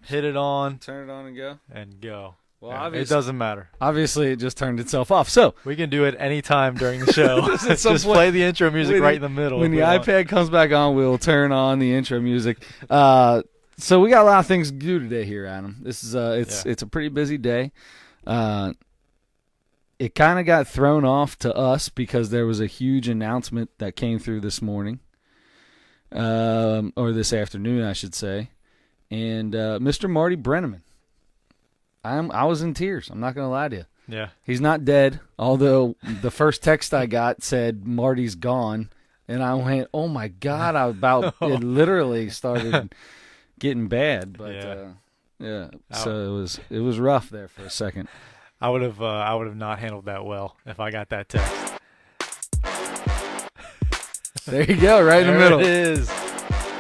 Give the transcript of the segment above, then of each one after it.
hit it on, turn it on and go. Well, Yeah, it doesn't matter. Obviously, it just turned itself off. So We can do it any time during the show. Just point, play the intro music right in the middle. When the iPad comes back on, we'll turn on the intro music. So we got a lot of things to do today here, Adam. This is it's a pretty busy day. It kind of got thrown off to us because there was a huge announcement that came through this morning, or this afternoon, I should say. And Mr. Marty Brennaman, I was in tears. I'm not going to lie to you. Yeah. He's not dead, although the first text I got said Marty's gone, and I went, "Oh my God!" It literally started getting bad, but yeah. So it was rough there for a second. I would have not handled that well if I got that text. There you go, right in the middle. It is.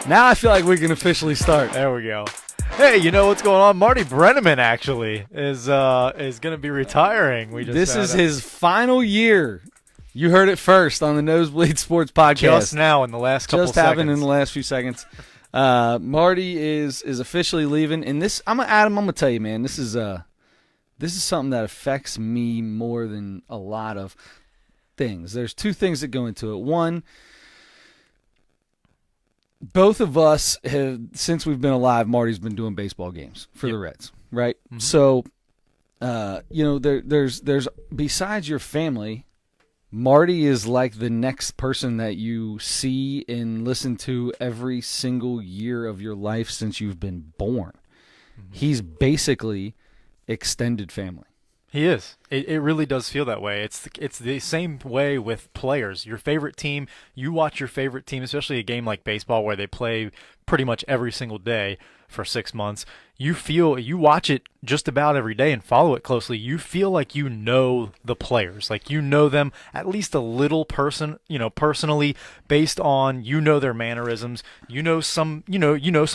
Now I feel like we can officially start. There we go. Hey, you know what's going on? Marty Brennaman actually is going to be retiring. This is his final year. You heard it first on the Nosebleed Sports Podcast. Just now in the last couple just seconds. happened in the last few seconds. Marty is officially leaving, and this I'm gonna tell you, man. This is something that affects me more than a lot of things. There's two things that go into it. One, both of us have, since we've been alive, Marty's been doing baseball games for the Reds, right? Mm-hmm. So, there's besides your family, Marty is like the next person that you see and listen to every single year of your life since you've been born. Mm-hmm. He's basically extended family. He is. It really does feel that way. It's the same way with players. Your favorite team, you watch your favorite team, especially a game like baseball where they play pretty much every single day for 6 months. You watch it just about every day and follow it closely. You feel like you know the players, like you know them at least a little personally, based on their mannerisms. You know some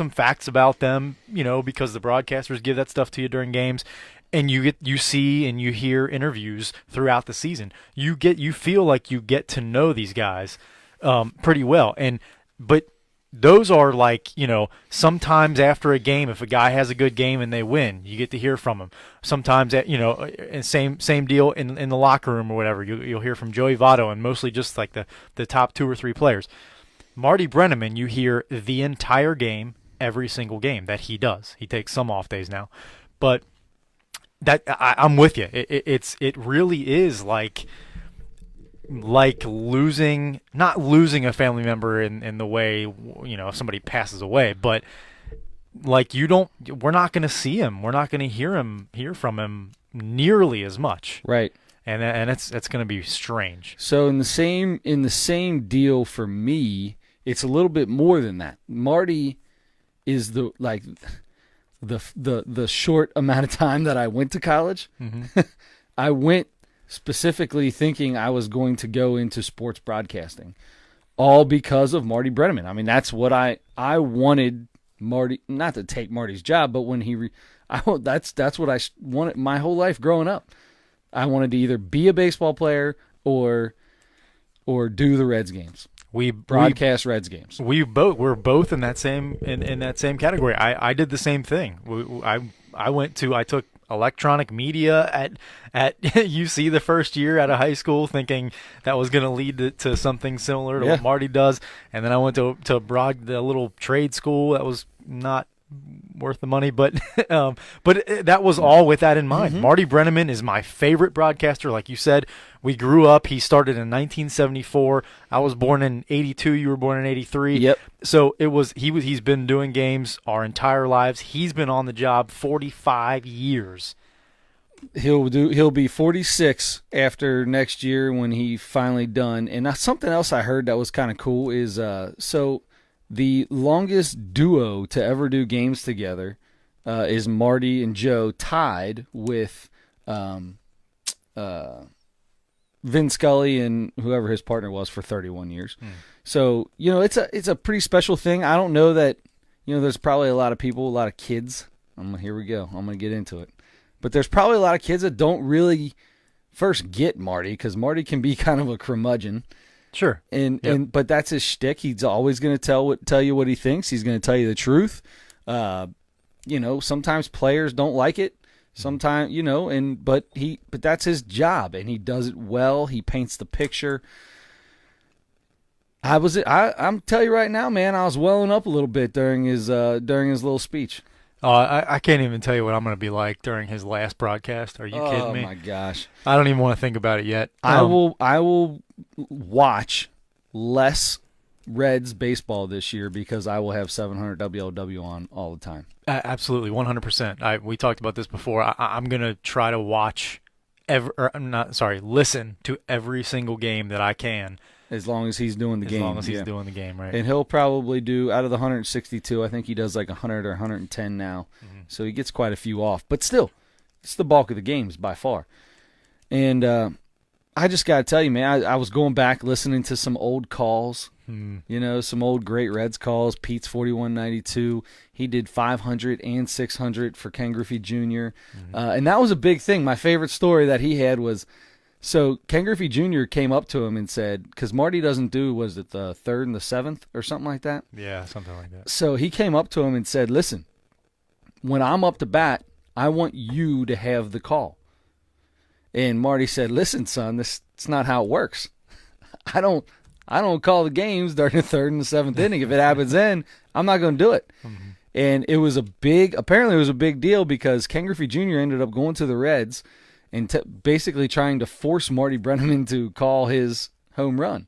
facts about them, because the broadcasters give that stuff to you during games. And you see and you hear interviews throughout the season. You feel like you get to know these guys pretty well. But those are like, sometimes after a game, if a guy has a good game and they win, you get to hear from him. Sometimes, and same deal in the locker room or whatever. You'll hear from Joey Votto, and mostly just like the top 2 or 3 players. Marty Brennaman, you hear the entire game, every single game that he does. He takes some off days now, but I'm with you. It really is like not losing a family member in the way if somebody passes away, but like we're not going to see him. We're not going to hear from him nearly as much. Right. And it's going to be strange. So in the same deal for me, it's a little bit more than that. Marty is the short amount of time that I went to college. Mm-hmm. I went specifically thinking I was going to go into sports broadcasting, all because of Marty Brennaman. I mean, that's what I wanted Marty, not to take Marty's job, but when that's what I wanted my whole life growing up. I wanted to either be a baseball player or do the Reds games. We broadcast Reds games. We're both in that same category. I did the same thing. I took electronic media at UC the first year out of high school, thinking that was going to lead to something similar to what Marty does. And then I went to the little trade school that was not worth the money, but that was all with that in mind. Mm-hmm. Marty Brennaman is my favorite broadcaster. Like you said, we grew up. He started in 1974. I was born in 82. You were born in 83. Yep. So he's been doing games our entire lives. He's been on the job 45 years. He'll be 46 after next year when he finally done. And something else I heard that was kind of cool is the longest duo to ever do games together is Marty and Joe, tied with Vin Scully and whoever his partner was for 31 years. So, it's a pretty special thing. I don't know that, there's probably a lot of kids. Here we go. I'm going to get into it. But there's probably a lot of kids that don't really first get Marty, because Marty can be kind of a curmudgeon. Sure. But that's his shtick. He's always going to tell you what he thinks. He's going to tell you the truth. sometimes players don't like it. Sometimes, but that's his job, and he does it well. He paints the picture. I'm telling you right now, man, I was welling up a little bit during his little speech. I can't even tell you what I'm going to be like during his last broadcast. Are you kidding me? Oh my gosh. I don't even want to think about it yet. I will watch less Reds baseball this year because I will have 700 WLW on all the time. Absolutely, 100%. We talked about this before. I'm going to try to watch listen to every single game that I can. As long as he's doing the game. As long as he's doing the game, right. And he'll probably do, out of the 162, I think he does like 100 or 110 now. Mm-hmm. So he gets quite a few off. But still, it's the bulk of the games by far. And I just got to tell you, man, I was going back listening to some old calls. Some old great Reds calls. Pete's 4192. He did 500 and 600 for Ken Griffey Jr. Mm-hmm. And that was a big thing. My favorite story that he had was, so Ken Griffey Jr. came up to him and said, because Marty doesn't do, was it the 3rd and the 7th or something like that? Yeah, something like that. So he came up to him and said, listen, when I'm up to bat, I want you to have the call. And Marty said, listen, son, it's not how it works. I don't call the games during the 3rd and the 7th inning. If it happens then, I'm not going to do it. Mm-hmm. And apparently it was a big deal because Ken Griffey Jr. ended up going to the Reds and basically trying to force Marty Brennaman to call his home run.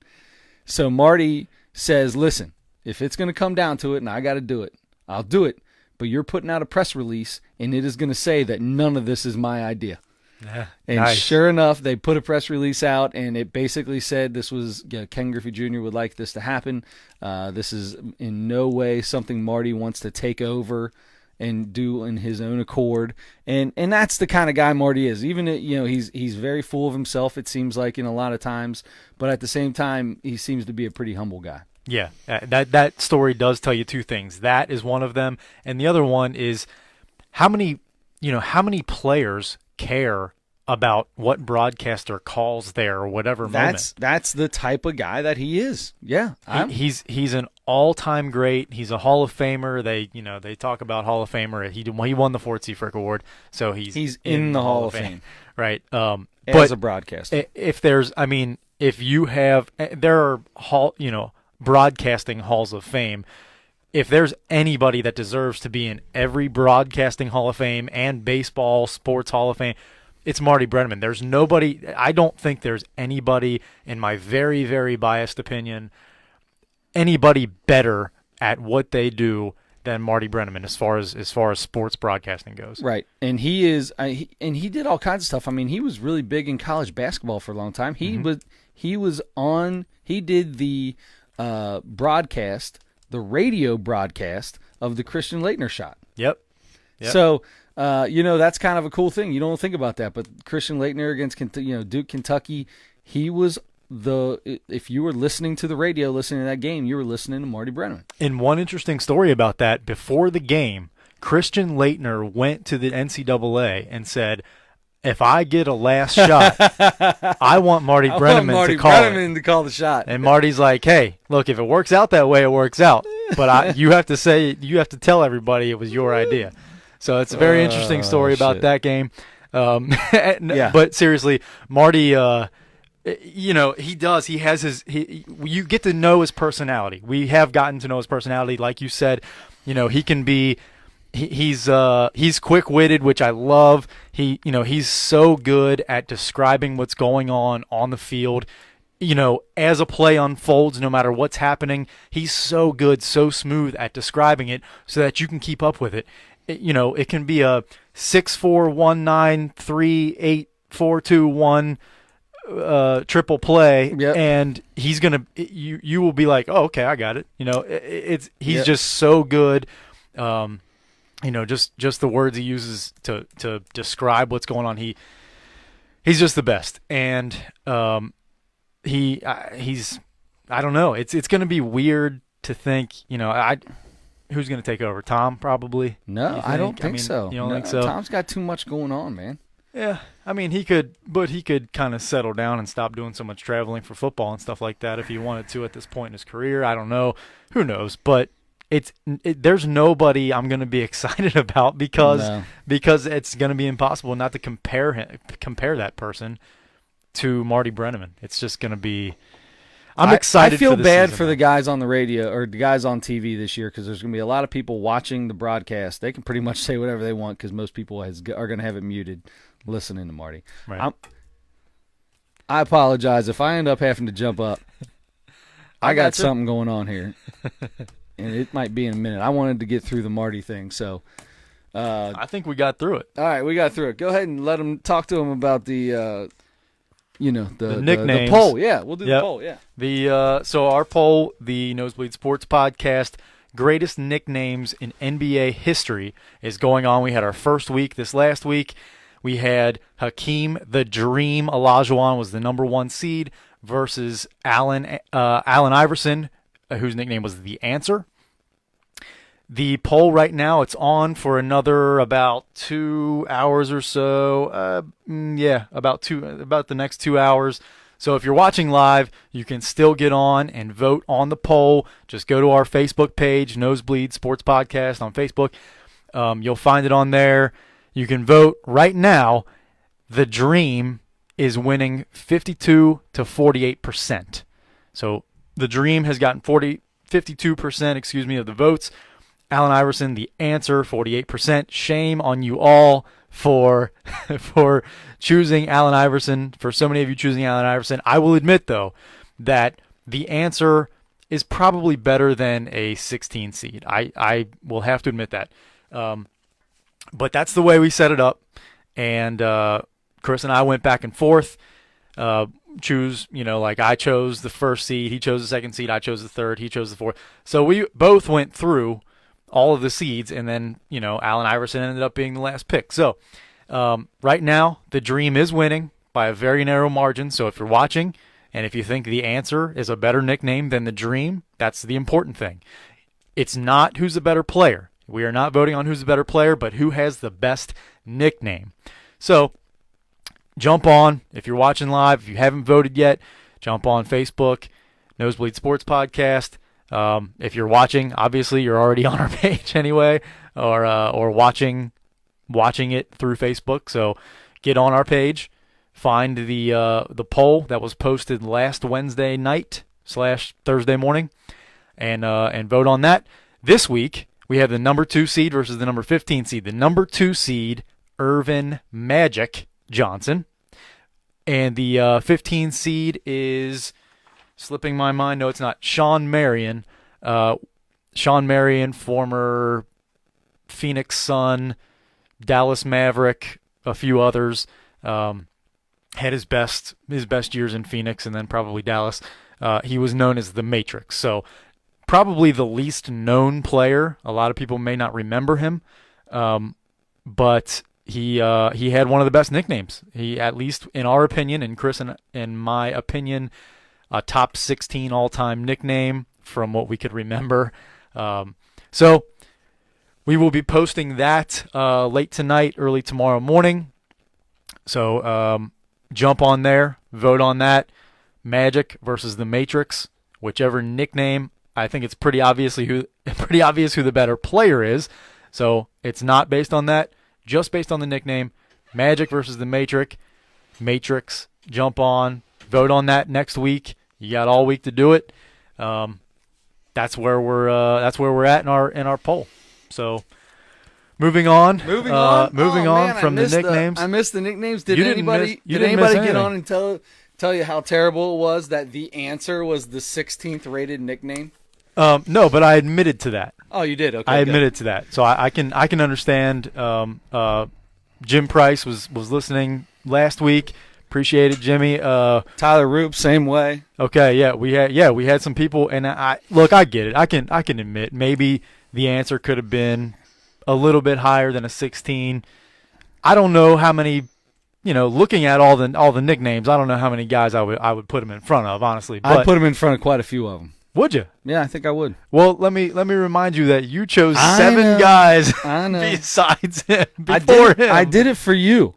So Marty says, listen, if it's going to come down to it and I got to do it, I'll do it. But you're putting out a press release, and it is going to say that none of this is my idea. Yeah, and nice. Sure enough, they put a press release out, and it basically said this was Ken Griffey Jr. would like this to happen. This is in no way something Marty wants to take over and do in his own accord, and that's the kind of guy Marty is. Even he's very full of himself. It seems like in a lot of times, but at the same time, he seems to be a pretty humble guy. Yeah, that story does tell you two things. That is one of them, and the other one is how many players care about what broadcaster calls there or whatever moment. That's the type of guy that he is. Yeah, he's an all-time great. He's a Hall of Famer. They talk about Hall of Famer. He won the Fort Seafrick Award, so he's in the Hall of Fame, right? As a broadcaster. If you have, there are broadcasting halls of fame. If there's anybody that deserves to be in every broadcasting Hall of Fame and baseball, sports Hall of Fame, it's Marty Brennaman. There's nobody. I don't think there's anybody, in my very, very biased opinion, anybody better at what they do than Marty Brennaman as far as sports broadcasting goes. Right, and he is, and he did all kinds of stuff. I mean, he was really big in college basketball for a long time. He did the broadcast, the radio broadcast of the Christian Laettner shot. Yep. So, that's kind of a cool thing. You don't think about that, but Christian Laettner against Duke, Kentucky, he was if you were listening to the radio, listening to that game, you were listening to Marty Brennaman. And one interesting story about that, before the game, Christian Laettner went to the NCAA and said, if I get a last shot, I want Marty Brennaman to call the shot. And Marty's like, hey, look, if it works out that way, it works out. But you have to tell everybody it was your idea. So it's a very interesting story about that game. Yeah. But seriously, Marty, he has you get to know his personality. We have gotten to know his personality. Like you said, he can be, he's quick-witted, which I love. He's so good at describing what's going on the field. As a play unfolds, no matter what's happening, he's so good, so smooth at describing it so that you can keep up with it. It can be a 6-4-1-9-3-8-4-2-1 triple play, yep. And he's gonna. You will be like, oh, okay, I got it. He's just so good. Just the words he uses to describe what's going on. He's just the best, and he's. I don't know. It's going to be weird to think. Who's going to take over? Tom, probably? No, I don't think so. You don't think so? Tom's got too much going on, man. Yeah, he could kind of settle down and stop doing so much traveling for football and stuff like that if he wanted to at this point in his career. I don't know. Who knows? But there's nobody I'm going to be excited about because it's going to be impossible not to compare that person to Marty Brennaman. It's just going to be. I'm excited. I feel for the bad season, for the guys on the radio or the guys on TV this year because there's going to be a lot of people watching the broadcast. They can pretty much say whatever they want because most people are going to have it muted listening to Marty. Right. I apologize if I end up having to jump up. I got something going on here, and it might be in a minute. I wanted to get through the Marty thing, so I think we got through it. All right, we got through it. Go ahead and talk to him about the nicknames. The poll. Yeah, we'll do the poll. Yeah. So our poll, the Nosebleed Sports Podcast, greatest nicknames in NBA history, is going on. We had our first week this last week. We had Hakeem the Dream Olajuwon was the number 1 seed versus Allen Iverson, whose nickname was the Answer. The poll right now, it's on for another about 2 hours or so. About the next 2 hours. So if you're watching live, you can still get on and vote on the poll. Just go to our Facebook page, Nosebleed Sports Podcast on Facebook. You'll find it on there. You can vote right now. The Dream is winning 52 to 48%. So the Dream has gotten 52%, of the votes. Allen Iverson, the Answer, 48%. Shame on you all for choosing Allen Iverson. For so many of you choosing Allen Iverson, I will admit though that the Answer is probably better than a 16 seed. I will have to admit that. But that's the way we set it up, and Chris and I went back and forth. Choose, I chose the first seed, he chose the second seed, I chose the third, he chose the fourth. So we both went through all of the seeds, and then, Allen Iverson ended up being the last pick. So right now, the Dream is winning by a very narrow margin. So if you're watching, and if you think the Answer is a better nickname than the Dream, that's the important thing. It's not who's the better player. We are not voting on who's the better player, but who has the best nickname. So jump on. If you're watching live, if you haven't voted yet, jump on Facebook, Nosebleed Sports Podcast. If you're watching, obviously you're already on our page anyway, or watching it through Facebook. So get on our page, find the poll that was posted last Wednesday night / Thursday morning, and vote on that. This week we have the number 2 seed versus the number 15 seed. The number 2 seed, Irvin Magic Johnson, and the 15 seed is slipping my mind. No, it's not. Sean Marion. Sean Marion, former Phoenix Sun, Dallas Maverick, a few others. Had his best years in Phoenix and then probably Dallas. He was known as the Matrix. So probably the least known player. A lot of people may not remember him, but he had one of the best nicknames. He, at least in our opinion, and Chris and in my opinion, a top 16 all-time nickname from what we could remember. So we will be posting that late tonight, early tomorrow morning. So jump on there, vote on that. Magic versus the Matrix, whichever nickname. I think it's pretty obvious who the better player is. So it's not based on that, just based on the nickname. Magic versus the Matrix. Jump on, vote on that next week. You got all week to do it. That's where we're at in our poll. So moving on from the nicknames. I missed the nicknames. Did anybody get on and tell you how terrible it was that the Answer was the 16th rated nickname? No, but I admitted to that. Oh, you did? Okay. I admitted to that. So I can understand. Jim Price was listening last week. Appreciate it, Jimmy. Tyler Roop, same way. Okay, yeah, we had some people, and I get it. I can admit maybe the Answer could have been a little bit higher than a 16. I don't know how many, looking at all the nicknames, I don't know how many guys I would put him in front of, honestly. But I'd put him in front of quite a few of them. Would you? Yeah, I think I would. Well, let me remind you that you chose 7 guys besides him before him. I did it for you.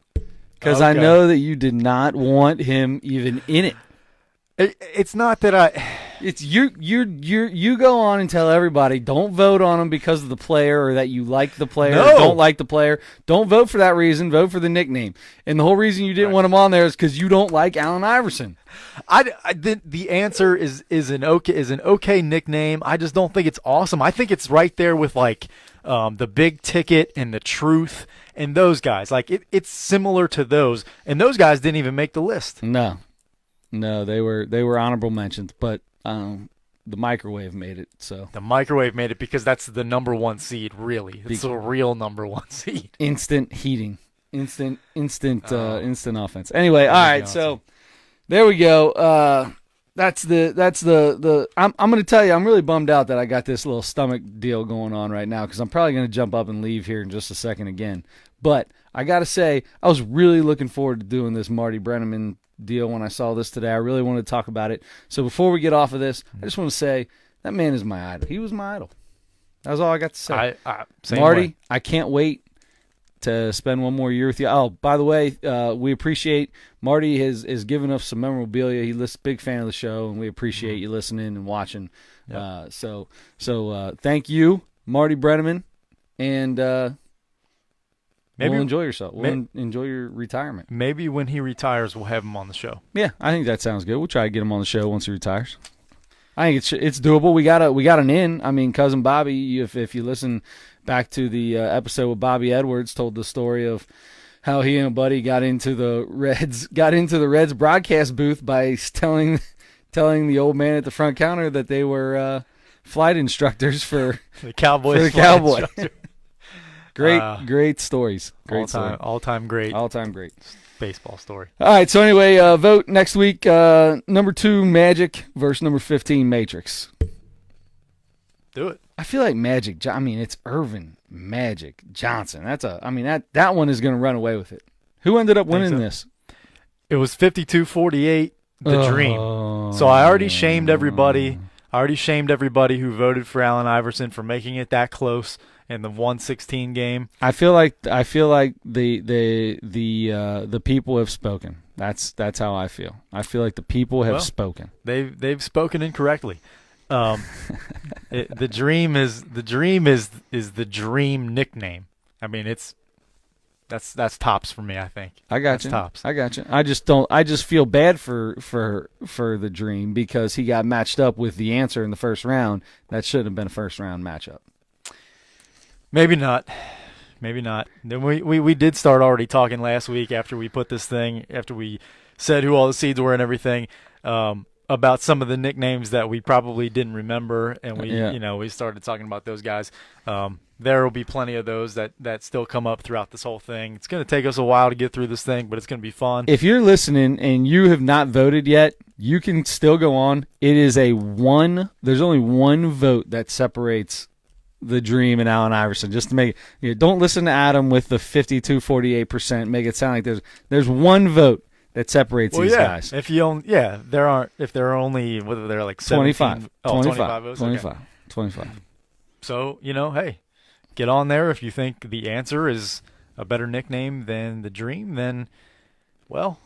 Because I know that you did not want him even in it. It's not that It's you go on and tell everybody don't vote on him because of the player or that you like the player or don't like the player. Don't vote for that reason. Vote for the nickname. And the whole reason you didn't want him on there is because you don't like Allen Iverson. The answer is an okay nickname. I just don't think it's awesome. I think it's right there with like the Big Ticket and the Truth and those guys. Like it's similar to those, and those guys didn't even make the list. No, they were honorable mentions, but the Microwave made it. So the Microwave made it because that's the number one seed. Really, it's a real number one seed. Instant heating, instant offense. Anyway, all right, so there we go. That's the. I'm going to tell you, I'm really bummed out that I got this little stomach deal going on right now because I'm probably going to jump up and leave here in just a second again. But I got to say, I was really looking forward to doing this Marty Brennaman deal when I saw this today. I really wanted to talk about it. So before we get off of this, I just want to say that man is my idol. He was my idol. That's all I got to say. Marty, I can't wait to spend one more year with you. Oh, by the way, we appreciate Marty has given us some memorabilia. He's a big fan of the show, and we appreciate you listening and watching. Yep. So thank you, Marty Brennaman, and maybe we'll enjoy yourself. We'll enjoy your retirement. Maybe when he retires, we'll have him on the show. Yeah, I think that sounds good. We'll try to get him on the show once he retires. I think it's doable. We got an in. I mean, Cousin Bobby, if you listen back to the episode with Bobby Edwards, told the story of how he and a buddy got into the Reds broadcast booth by telling the old man at the front counter that they were flight instructors for the Cowboys. For the Cowboy. Great stories. All-time great baseball story. All right, so anyway, vote next week. Number 2 Magic versus number 15 Matrix. Do it. I feel like Magic. I mean, it's Irvin Magic Johnson. That one is going to run away with it. Who ended up winning this? It was 52-48. The Dream. So I already shamed everybody. Who voted for Allen Iverson for making it that close in the 116 game. I feel like the people have spoken. That's how I feel. I feel like the people have spoken. They've spoken incorrectly. The Dream is the Dream nickname. I mean, that's tops for me. I think I got you. Tops. I got you. I just feel bad for the Dream because he got matched up with the Answer in the first round. That should have been a first round matchup. Maybe not. Then we did start already talking last week after we said who all the seeds were and everything. About some of the nicknames that we probably didn't remember, and we started talking about those guys. There will be plenty of those that still come up throughout this whole thing. It's going to take us a while to get through this thing, but it's going to be fun. If you're listening and you have not voted yet, you can still go on. It is there's only one vote that separates the Dream and Allen Iverson. Just to make it, don't listen to Adam with the 52-48%. Make it sound like there's one vote that separates these guys. If they're only whether they're like 17, 25 votes. 25. So, hey, get on there. If you think the Answer is a better nickname than the Dream, then, well,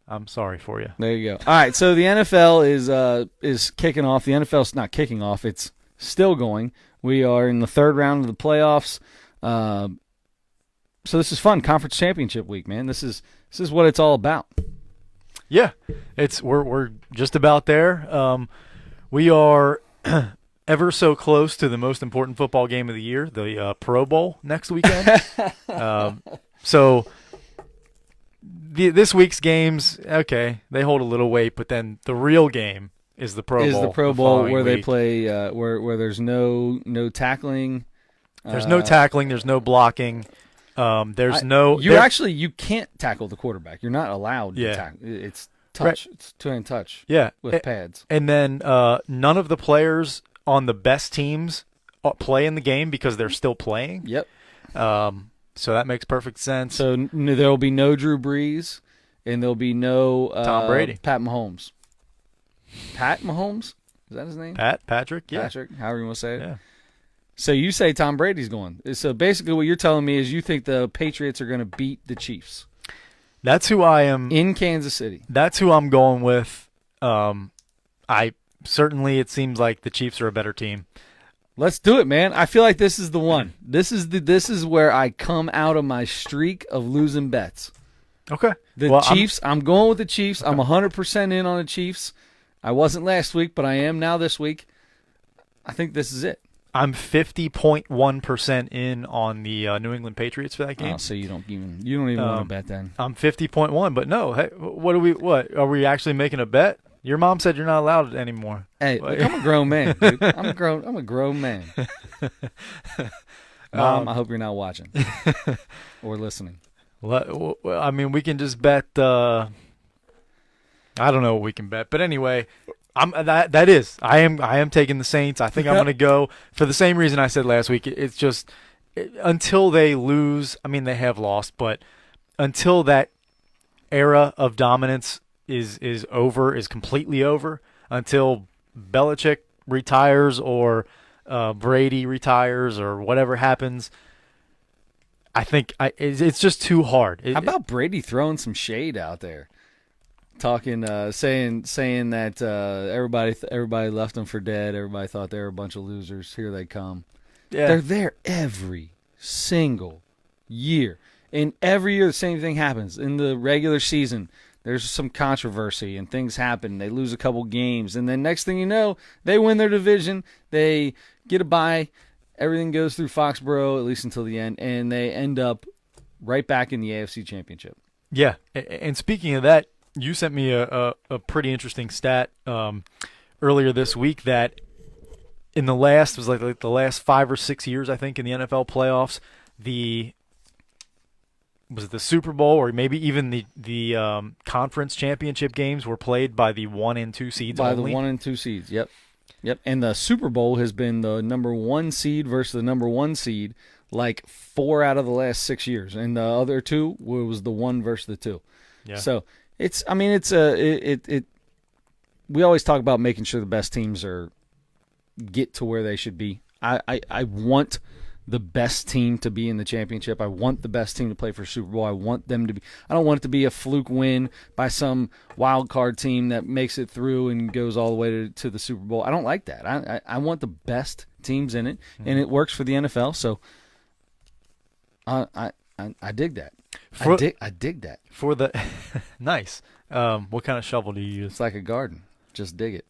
I'm sorry for you. There you go. All right, so the NFL is kicking off. The NFL's not kicking off. It's still going. We are in the third round of the playoffs. So this is fun. Conference championship week, man. This is what it's all about. Yeah, we're just about there. We are ever so close to the most important football game of the year, the Pro Bowl next weekend. So this week's games, okay, they hold a little weight, but then the real game is the Pro Bowl. Is the Pro Bowl where they play where there's no tackling. There's no tackling. There's no blocking. You can't tackle the quarterback. You're not allowed to tackle. It's touch. Right. It's two-hand touch. Yeah, with pads. And then none of the players on the best teams play in the game because they're still playing. Yep. So that makes perfect sense. So there will be no Drew Brees, and there'll be no Tom Brady, Pat Mahomes. Pat Mahomes? Is that his name? Patrick. Yeah. Patrick. However you want to say it. Yeah. So you say Tom Brady's going. So basically what you're telling me is you think the Patriots are going to beat the Chiefs. That's who I am. In Kansas City. That's who I'm going with. I certainly it seems like the Chiefs are a better team. Let's do it, man. I feel like this is the one. This is where I come out of my streak of losing bets. Okay. The Chiefs, I'm going with the Chiefs. I'm 100% in on the Chiefs. I wasn't last week, but I am now this week. I think this is it. I'm 50.1% in on the New England Patriots for that game. Oh, so you don't even want to bet then. I'm 50.1, but no. Hey, what are we actually making a bet? Your mom said you're not allowed anymore. Hey, look, I'm a grown man, dude. I'm a grown man. Mom, I hope you're not watching or listening. Well, I mean, we can just bet. I don't know what we can bet, but anyway, I am taking the Saints. I think I'm going to go for the same reason I said last week. It's just until they lose. I mean, they have lost, but until that era of dominance is over, is completely over, until Belichick retires or Brady retires or whatever happens. I think it's just too hard. How about Brady throwing some shade out there, talking, saying that everybody left them for dead. Everybody thought they were a bunch of losers. Here they come. Yeah. They're there every single year, and every year the same thing happens. In the regular season, there's some controversy and things happen. They lose a couple games, and then next thing you know, they win their division. They get a bye. Everything goes through Foxborough, at least until the end, and they end up right back in the AFC Championship. Yeah, and speaking of that, you sent me a pretty interesting stat earlier this week that in the last 5 or 6 years, I think, in the NFL playoffs, was it the Super Bowl or maybe even the conference championship games were played by the 1 and 2 seeds only? By the 1 and 2 seeds, yep. Yep, and the Super Bowl has been the number 1 seed versus the number 1 seed like 4 out of the last 6 years, and the other 2 was the 1 versus the 2. Yeah. So we always talk about making sure the best teams get to where they should be. I want the best team to be in the championship. I want the best team to play for Super Bowl. I want them to be. I don't want it to be a fluke win by some wild card team that makes it through and goes all the way to the Super Bowl. I don't like that. I want the best teams in it, and it works for the NFL. So I dig that. I dig that. For the nice. What kind of shovel do you use? It's like a garden. Just dig it.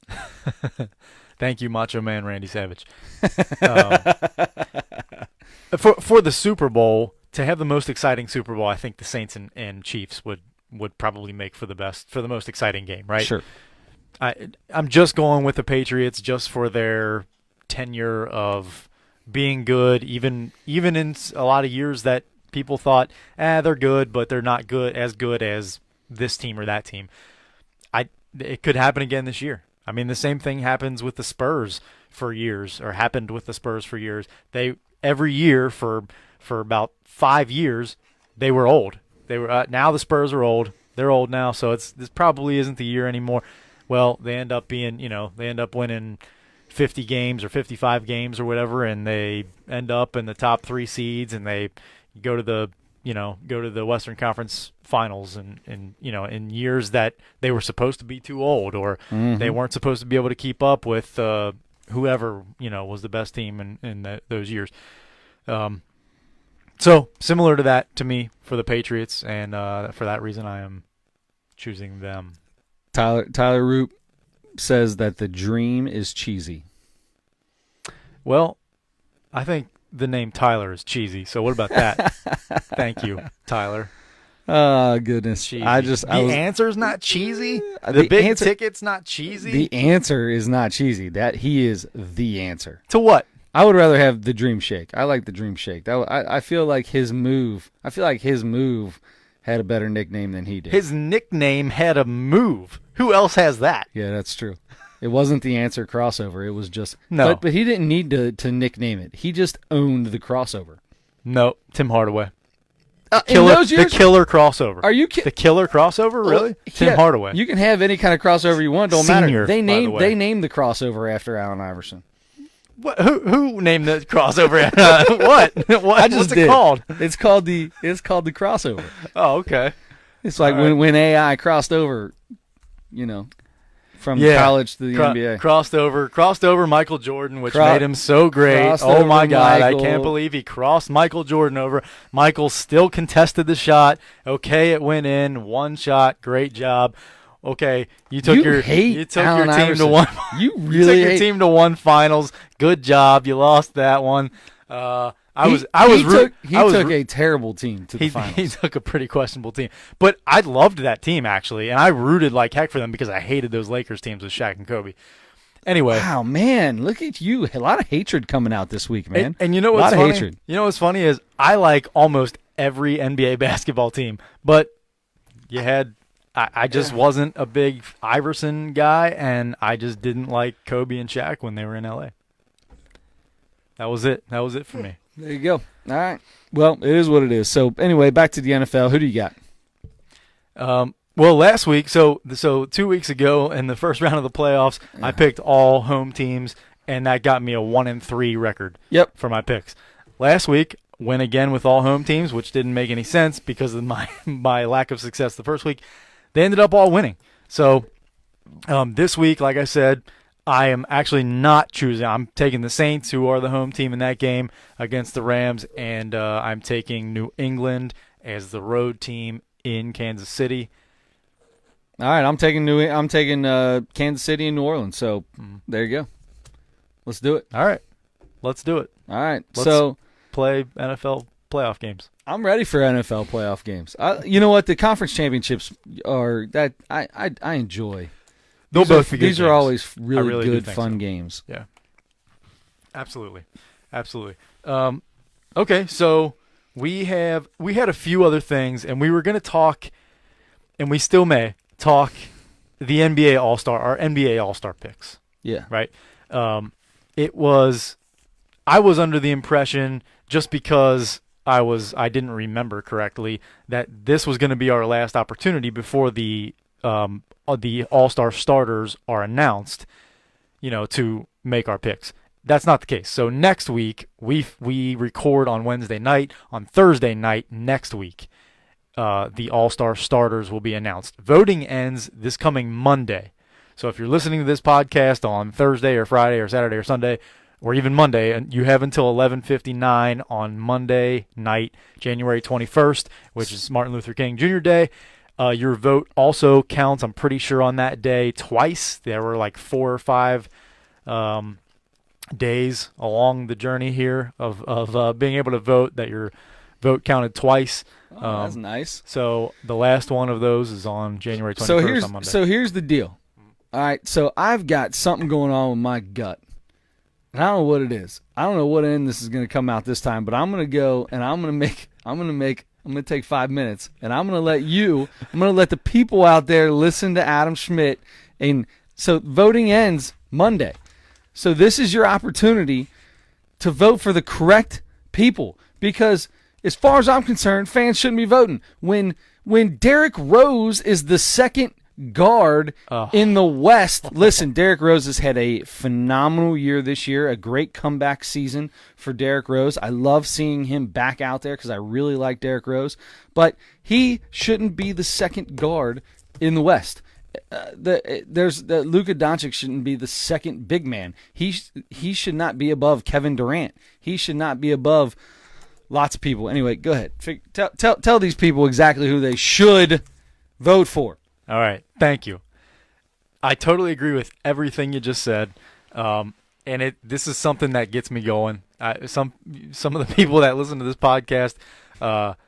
Thank you, Macho Man Randy Savage. For the Super Bowl, to have the most exciting Super Bowl, I think the Saints and Chiefs would probably make for the most exciting game, right? Sure. I'm just going with the Patriots just for their tenure of being good, even in a lot of years that people thought, they're good, but they're not good as this team or that team. It could happen again this year. I mean, the same thing happens with the Spurs for years, or happened with the Spurs for years. Every year for about 5 years, they were old. They were now the Spurs are old. They're old now, so this probably isn't the year anymore. Well, they end up winning 50 games or 55 games or whatever, and they end up in the top 3 seeds, and they go to the Western Conference Finals, and in years that they were supposed to be too old, or they weren't supposed to be able to keep up with whoever was the best team in those years. So similar to that to me for the Patriots, and for that reason I am choosing them. Tyler Roop says that the dream is cheesy. Well, I think the name Tyler is cheesy. So what about that? Thank you, Tyler. Oh, goodness. Cheesy. The answer's not cheesy? The big ticket's not cheesy? The answer is not cheesy. That he is the answer. To what? I would rather have the Dream Shake. I like the Dream Shake. I feel like his move had a better nickname than he did. His nickname had a move. Who else has that? Yeah, that's true. It wasn't the answer crossover. It was just no. But he didn't need to nickname it. He just owned the crossover. No, Tim Hardaway. In those years, the killer crossover. Are you kidding? The killer crossover, really? Tim Hardaway. You can have any kind of crossover you want. Don't Senior, matter. They named the crossover after Allen Iverson. What? Who named the crossover? What? What's it called? It's called the crossover. Oh, okay. It's like when AI crossed over, from college to the NBA. Crossed over Michael Jordan, which made him so great. Oh, my God. I can't believe he crossed Michael Jordan over. Michael still contested the shot. Okay, it went in. One shot. Great job. Okay, you took your team to one. You really took your team to one finals. Good job. You lost that one. He took a terrible team to the finals. He took a pretty questionable team. But I loved that team, actually, and I rooted like heck for them because I hated those Lakers teams with Shaq and Kobe. Anyway. Wow, man, look at you. A lot of hatred coming out this week, man. And you know what's funny? Hatred. You know what's funny is I like almost every NBA basketball team, but you had I just wasn't a big Iverson guy, and I just didn't like Kobe and Shaq when they were in L.A. That was it. That was it for me. There you go. All right. Well, it is what it is. So, anyway, back to the NFL. Who do you got? Well, last week, so 2 weeks ago in the first round of the playoffs, I picked all home teams, and that got me a 1-3 record for my picks. Last week, went again with all home teams, which didn't make any sense because of my lack of success the first week. They ended up all winning. So this week, like I said, I am actually not choosing. I'm taking the Saints, who are the home team in that game against the Rams, and I'm taking New England as the road team in Kansas City. All right, I'm taking Kansas City and New Orleans. So there you go. Let's do it. All right, let's do it. All right, let's play NFL playoff games. I'm ready for NFL playoff games. You know what? The conference championships are that I enjoy. These are always really good, fun games. Yeah, absolutely. Okay, so we had a few other things, and we were going to talk, and we still may talk the NBA our NBA All-Star picks. Yeah, right. I was under the impression, just because I didn't remember correctly, that this was going to be our last opportunity before the All-Star starters are announced, to make our picks. That's not the case. So next week, we record on Wednesday night. On Thursday night next week, the All-Star starters will be announced. Voting ends this coming Monday. So if you're listening to this podcast on Thursday or Friday or Saturday or Sunday, or even Monday, and you have until 11:59 on Monday night, January 21st, which is Martin Luther King Jr. Day. Your vote also counts, I'm pretty sure, on that day twice. There were like 4 or 5 days along the journey here of being able to vote, that your vote counted twice. Oh, that's nice. So the last one of those is on January 21st on Monday. So here's the deal. All right, so I've got something going on with my gut. And I don't know what it is. I don't know what end this is going to come out this time, but I'm going to go and I'm going to take 5 minutes, and I'm going to let the people out there listen to Adam Schmidt. And so voting ends Monday. So this is your opportunity to vote for the correct people, because as far as I'm concerned, fans shouldn't be voting. When Derrick Rose is the second guard in the West. Listen, Derrick Rose has had a phenomenal year this year, a great comeback season for Derrick Rose. I love seeing him back out there because I really like Derrick Rose, but he shouldn't be the second guard in the West. Luka Doncic shouldn't be the second big man. He should not be above Kevin Durant. He should not be above lots of people. Anyway, go ahead. Tell these people exactly who they should vote for. All right, thank you. I totally agree with everything you just said, and this is something that gets me going. Some of the people that listen to this podcast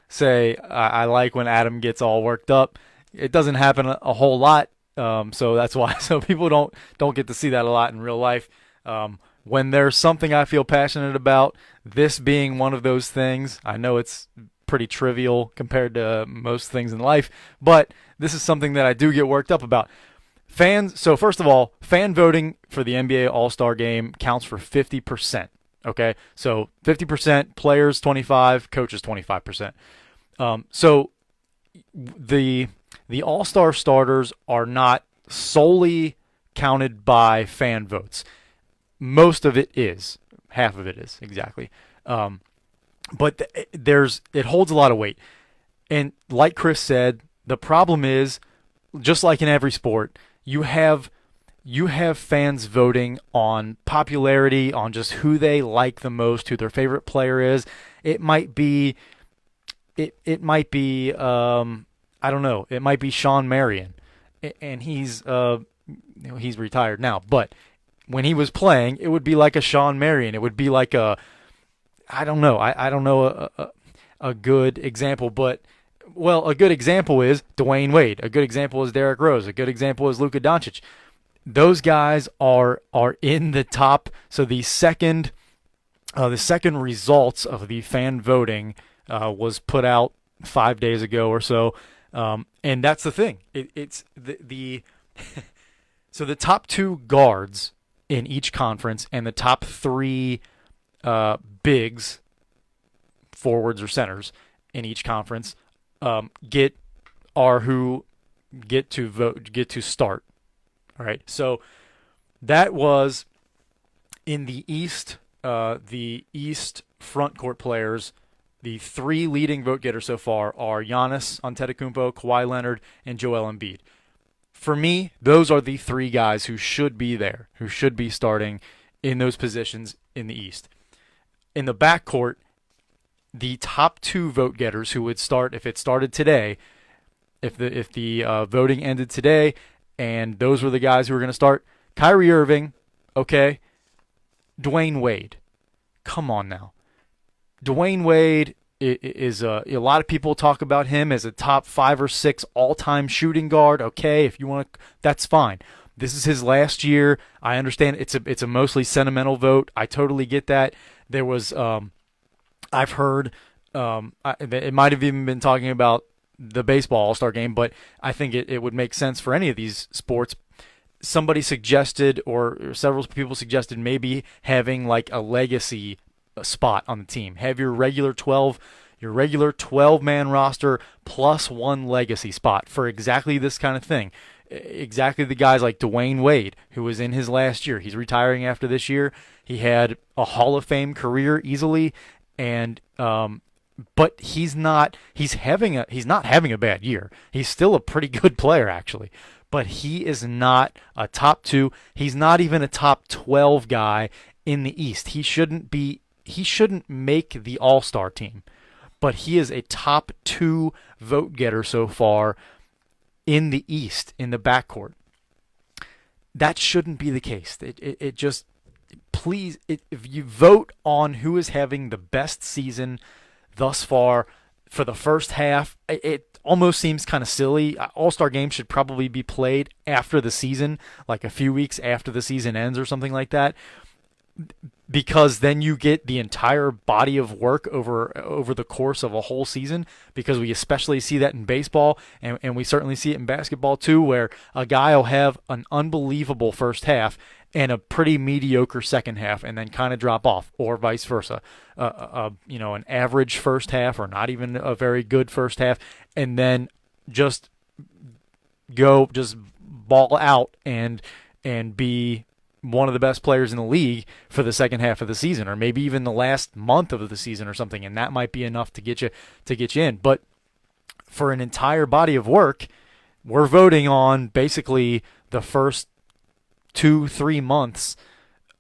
say I like when Adam gets all worked up. It doesn't happen a whole lot, so that's why. So people don't get to see that a lot in real life. When there's something I feel passionate about, this being one of those things, I know it's pretty trivial compared to most things in life, but this is something that I do get worked up about. So first of all, fan voting for the NBA All-Star Game counts for 50%. Okay, so 50%, players 25%, coaches 25%. So the All-Star starters are not solely counted by fan votes. Most of it is. Half of it is, exactly. But it holds a lot of weight. And like Chris said, the problem is, just like in every sport, you have you have fans voting on popularity, on just who they like the most, who their favorite player is. It might be, I don't know. It might be Sean Marion, and he's retired now. But when he was playing, it would be like a Sean Marion. It would be like a, I don't know. I don't know a good example, but well, a good example is Dwayne Wade. A good example is Derrick Rose. A good example is Luka Doncic. Those guys are in the top. So the second results of the fan voting was put out 5 days ago or so, and that's the thing. It's the so the top two guards in each conference and the top three bigs, forwards or centers in each conference get to vote, get to start. All right, so that was in the East. The East front court players, the three leading vote getters so far are Giannis Antetokounmpo, Kawhi Leonard, and Joel Embiid. For me, those are the three guys who should be there, who should be starting in those positions in the East. In the backcourt, the top two vote getters who would start if it started today, if the voting ended today, and those were the guys who were going to start: Kyrie Irving, okay, Dwayne Wade. Come on now. Dwayne Wade is a lot of people talk about him as a top 5 or 6 all-time shooting guard. Okay, if you want to, that's fine. This is his last year. I understand it's a mostly sentimental vote. I totally get that. There was I've heard it might have even been talking about the baseball All-Star game, but I think it would make sense for any of these sports. Somebody suggested, or several people suggested, maybe having like a legacy spot on the team. Have your regular 12-man roster plus one legacy spot for exactly this kind of thing. Exactly the guys like Dwayne Wade, who was in his last year. He's retiring after this year. He had a Hall of Fame career easily, and but he's not having a bad year. He's still a pretty good player, actually. But he is not a top 2. He's not even a top 12 guy in the East. He shouldn't make the All-Star team. But he is a top 2 vote getter so far in the East, in the backcourt. That shouldn't be the case. It just, please, if you vote on who is having the best season thus far for the first half, it almost seems kind of silly. All-Star games should probably be played after the season, like a few weeks after the season ends or something like that, because then you get the entire body of work over the course of a whole season, because we especially see that in baseball, and we certainly see it in basketball too, where a guy will have an unbelievable first half and a pretty mediocre second half, and then kind of drop off, or vice versa. An average first half, or not even a very good first half, and then just ball out and be one of the best players in the league for the second half of the season, or maybe even the last month of the season or something, and that might be enough to get you in. But for an entire body of work, we're voting on basically the first 2-3 months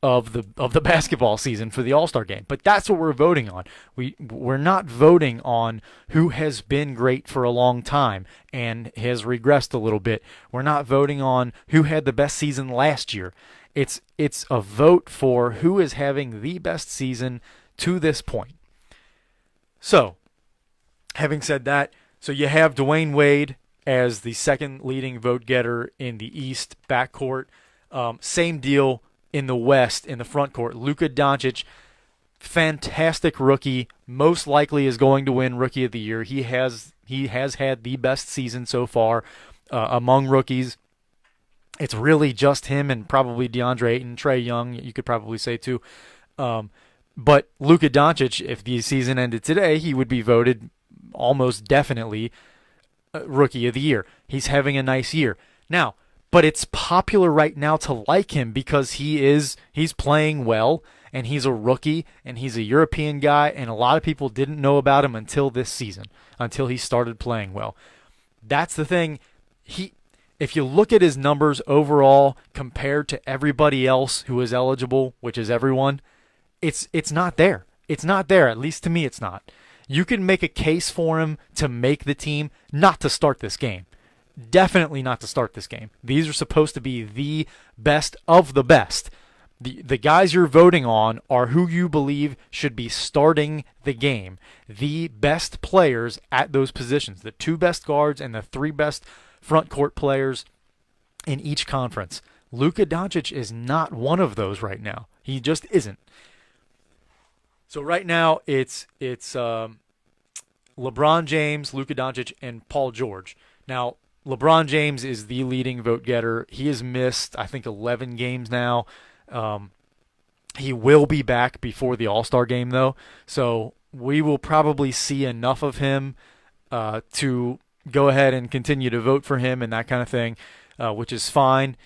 of the basketball season for the All-Star game. But that's what we're voting on. We're not voting on who has been great for a long time and has regressed a little bit. We're not voting on who had the best season last year. It's a vote for who is having the best season to this point. So, having said that, so you have Dwayne Wade as the second leading vote getter in the East backcourt. Same deal in the West in the front court. Luka Doncic, fantastic rookie, most likely is going to win Rookie of the Year. He has had the best season so far among rookies. It's really just him and probably DeAndre Ayton, Trae Young, you could probably say too. But Luka Doncic, if the season ended today, he would be voted almost definitely Rookie of the Year. He's having a nice year. Now, but it's popular right now to like him because he's playing well, and he's a rookie, and he's a European guy, and a lot of people didn't know about him until this season, until he started playing well. That's the thing. if you look at his numbers overall compared to everybody else who is eligible, which is everyone, it's not there. It's not there. At least to me, it's not. You can make a case for him to make the team, not to start this game. Definitely not to start this game. These are supposed to be the best of the best. The guys you're voting on are who you believe should be starting the game. The best players at those positions. The 2 best guards and the 3 best front court players in each conference. Luka Doncic is not one of those right now. He just isn't. So right now it's LeBron James, Luka Doncic, and Paul George. Now, LeBron James is the leading vote getter. He has missed, I think, 11 games now. He will be back before the All-Star game, though. So we will probably see enough of him to go ahead and continue to vote for him and that kind of thing, which is fine.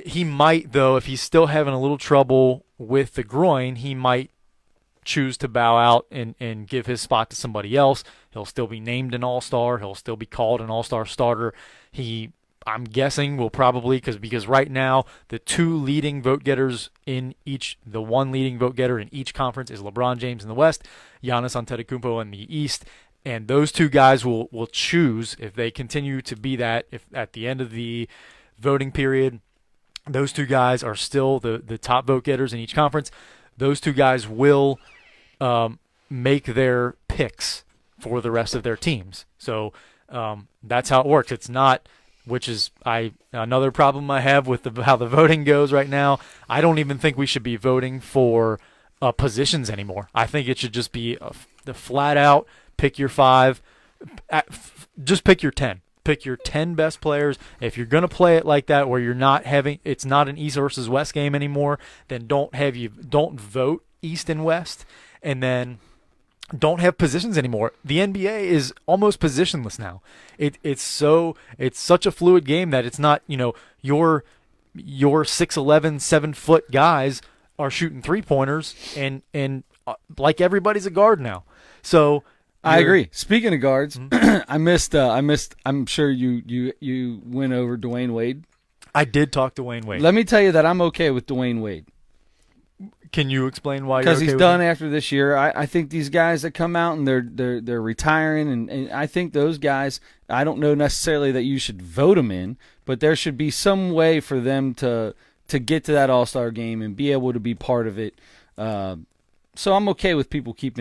He might, though, if he's still having a little trouble with the groin, he might choose to bow out and give his spot to somebody else. He'll still be named an All-Star. He'll still be called an All-Star starter. I'm guessing will probably, because right now the 2 leading vote getters in each, the 1 leading vote getter in each conference is LeBron James in the West, Giannis Antetokounmpo in the East, and those 2 guys will choose if they continue to be that. If at the end of the voting period, those 2 guys are still the top vote getters in each conference, those 2 guys will make their picks for the rest of their teams. So that's how it works. It's not. Which is another problem I have with how the voting goes right now. I don't even think we should be voting for positions anymore. I think it should just be the flat out pick your 5, just pick your 10. Pick your 10 best players. If you're going to play it like that, where it's not an East versus West game anymore, then don't vote East and West, and then don't have positions anymore. The NBA is almost positionless now. It's such a fluid game that it's not, your 6'11", 7-foot guys are shooting 3-pointers and like everybody's a guard now. So I agree. Speaking of guards, I missed. I'm sure you went over Dwayne Wade. I did talk to Dwayne Wade. Let me tell you that I'm okay with Dwayne Wade. Can you explain why? Because he's done after this year. I think these guys that come out and they're retiring, and I think those guys. I don't know necessarily that you should vote them in, but there should be some way for them to get to that All-Star game and be able to be part of it. So I'm okay with people keep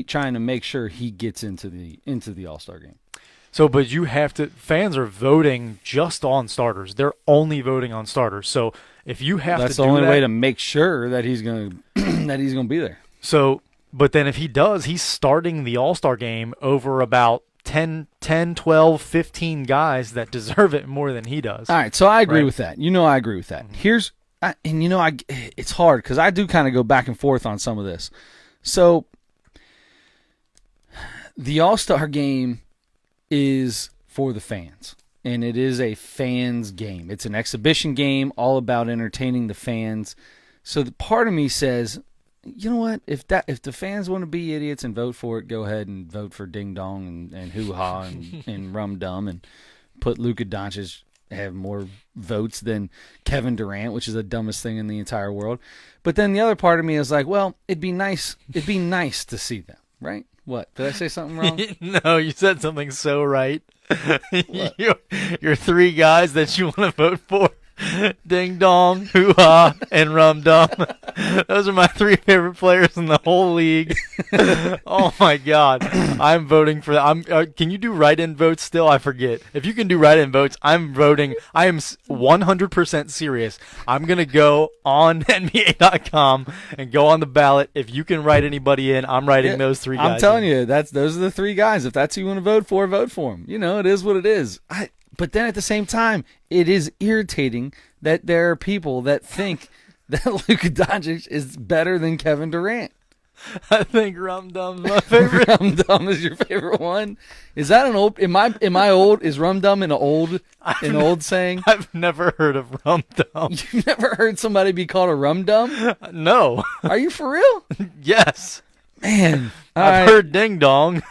trying to make sure he gets into the All-Star game. So, but you have to. Fans are voting just on starters. They're only voting on starters. So if you have that's to, the do only that, way to make sure that he's going to be there. So, but then if he does, he's starting the All-Star game over about 10, 12, 15 guys that deserve it more than he does. All right, so I agree with that. I agree with that. It's hard because I do kind of go back and forth on some of this. So the All-Star game is for the fans, and it is a fans game. It's an exhibition game, all about entertaining the fans. So the part of me says, you know what? If the fans want to be idiots and vote for it, go ahead and vote for Ding Dong and Hoo Ha and Rum Dum and put Luka Doncic have more votes than Kevin Durant, which is the dumbest thing in the entire world. But then the other part of me is like, well, it'd be nice to see them, right? What? Did I say something wrong? No, you said something so right. Your 3 guys that you want to vote for. Ding Dong, Hoo Ha, and Rum Dum. Those are my 3 favorite players in the whole league. Oh my God, I'm voting for that. Can you do write-in votes still? I forget. If you can do write-in votes, I'm voting. I am 100% serious. I'm gonna go on NBA.com and go on the ballot. If you can write anybody in, I'm writing those 3 guys. I'm telling in. you, those are the 3 guys. If that's who you want to vote for them. It is what it is. But then at the same time, it is irritating that there are people that think that Luka Doncic is better than Kevin Durant. I think Rum Dum's my favorite. Rum Dum is your favorite one? Is that an old? Am I old? Is Rum Dum an old saying? I've never heard of Rum Dum. You've never heard somebody be called a Rum Dum? No. Are you for real? Yes. Man, I've heard Ding Dong.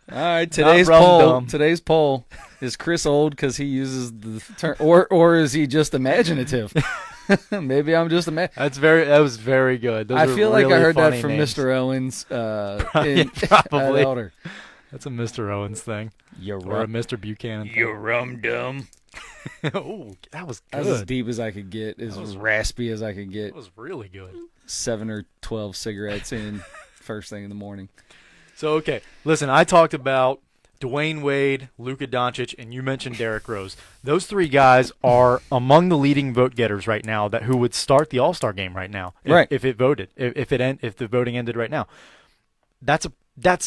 All right, today's poll is Chris old because he uses the term, or is he just imaginative? Maybe I'm just That was very good. Those I feel like I heard that from names. Mr. Owens. Probably. Elder. That's a Mr. Owens thing. Or a Mr. Buchanan thing. You rum dum. Oh, that was good. That was as deep as I could get, as raspy as I could get. That was really good. 7 or 12 cigarettes in first thing in the morning. So, okay. Listen, I talked about Dwayne Wade, Luka Doncic, and you mentioned Derrick Rose. Those three guys are among the leading vote getters right now who would start the All-Star game right now if the voting ended right now. That's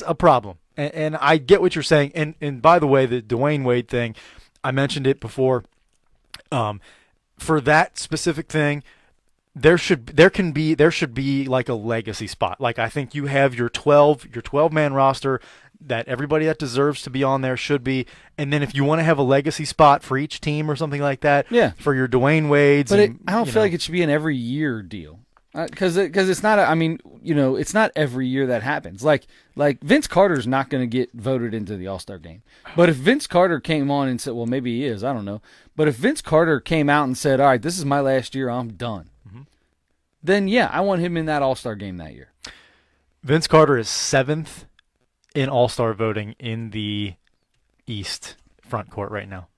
a problem. And I get what you're saying. And by the way, the Dwayne Wade thing, I mentioned it before. For that specific thing, there should be like a legacy spot. Like I think you have your 12-man roster that everybody that deserves to be on there should be. And then if you want to have a legacy spot for each team or something like that, for your Dwayne Wades. But I don't feel like it should be an every year deal. Because it's not. It's not every year that happens. Like Vince Carter's not going to get voted into the All-Star game. But if Vince Carter came on and said, well, maybe he is, I don't know. But if Vince Carter came out and said, all right, this is my last year, I'm done. Mm-hmm. Then I want him in that All-Star game that year. Vince Carter is 7th in All-Star voting in the East front court right now.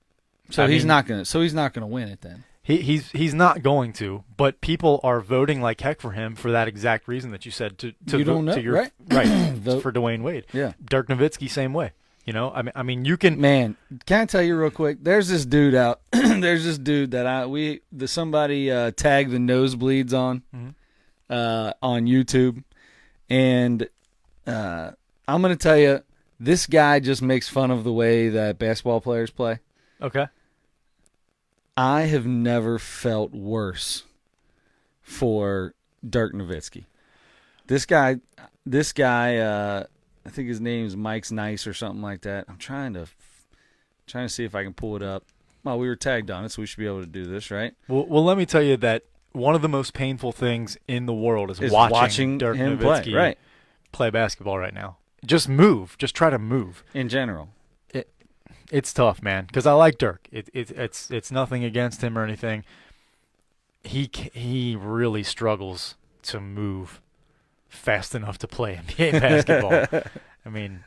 So he's not going to win it then. He's not going to, but people are voting like heck for him for that exact reason that you said to you don't know, right? For Dwayne Wade. Yeah. Dirk Nowitzki same way. I mean you can. Man, can I tell you real quick? There's this dude out. There's this dude that somebody tagged the nosebleeds on YouTube, and I'm gonna tell you, this guy just makes fun of the way that basketball players play. Okay. I have never felt worse for Dirk Nowitzki. This guy, I think his name's Mike's Nice or something like that. I'm trying to see if I can pull it up. Well, we were tagged on it, so we should be able to do this, right? Well, let me tell you that one of the most painful things in the world is watching Dirk Nowitzki play basketball right now. Just move. Just try to move. In general. It's tough, man, because I like Dirk. It's nothing against him or anything. He really struggles to move fast enough to play NBA basketball. I mean,